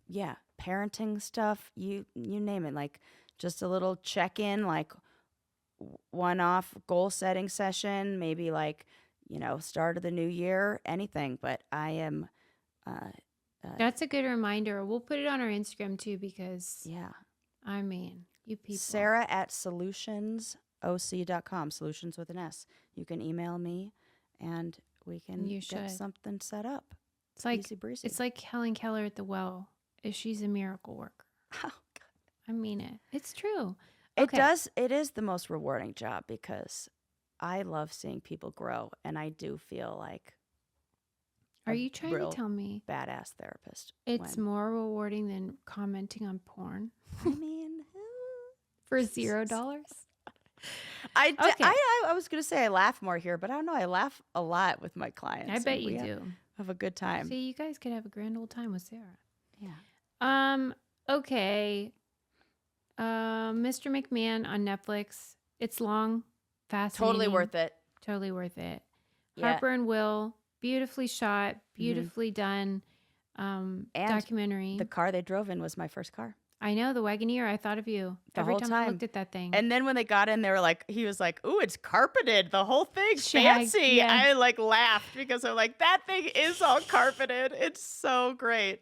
yeah, parenting stuff, you name it, like just a little check-in, like one-off goal setting session, maybe like, start of the new year, anything. But I am that's a good reminder. We'll put it on our Instagram too, because I mean, you people. Sarah at solutionsoc.com, solutions with an S. You can email me and we can get something set up. It's like easy breezy. It's like Helen Keller at the well. She's a miracle worker. Oh, God. I mean it. It's true. It is the most rewarding job, because I love seeing people grow, and I do feel like are you trying to tell me badass therapist? It's more rewarding than commenting on porn? I mean, for $0? I was gonna say I laugh more here, but I don't know. I laugh a lot with my clients. I bet you do. Have a good time. See, you guys could have a grand old time with Sarah. Yeah. Okay. Mr. McMahon on Netflix. It's long, fascinating. Totally worth it. Totally worth it. Yeah. Harper and Will, beautifully shot, beautifully done. And documentary. The car they drove in was my first car. I know, the Wagoneer. I thought of you every time I looked at that thing. And then when they got in, he was like, "Ooh, it's carpeted. The whole thing's fancy." Yeah. I like laughed, because I'm like, that thing is all carpeted. It's so great.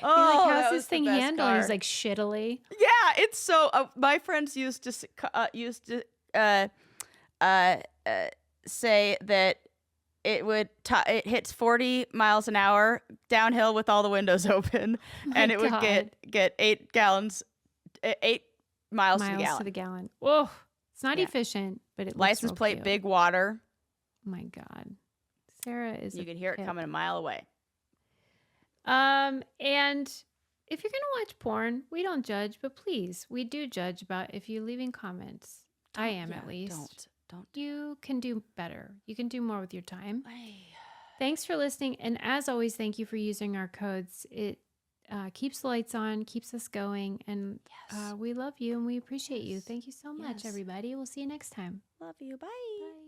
Oh, he's like, how's this thing handled? He's like, shittily. Yeah, it's so. My friends used to say that it hits 40 miles an hour downhill with all the windows open, and it would get 8 miles to the gallon. Whoa, it's not efficient, but it looks license real plate, cute. big water. Oh my God, Sarah is. You could hear it coming a mile away. And if you're gonna watch porn, we don't judge, but please, we do judge about if you're leaving comments. I am, at least. Don't. You can do better. You can do more with your time. Thanks for listening. And as always, thank you for using our codes. It keeps the lights on, keeps us going. And we love you and we appreciate you. Thank you so much, everybody. We'll see you next time. Love you. Bye.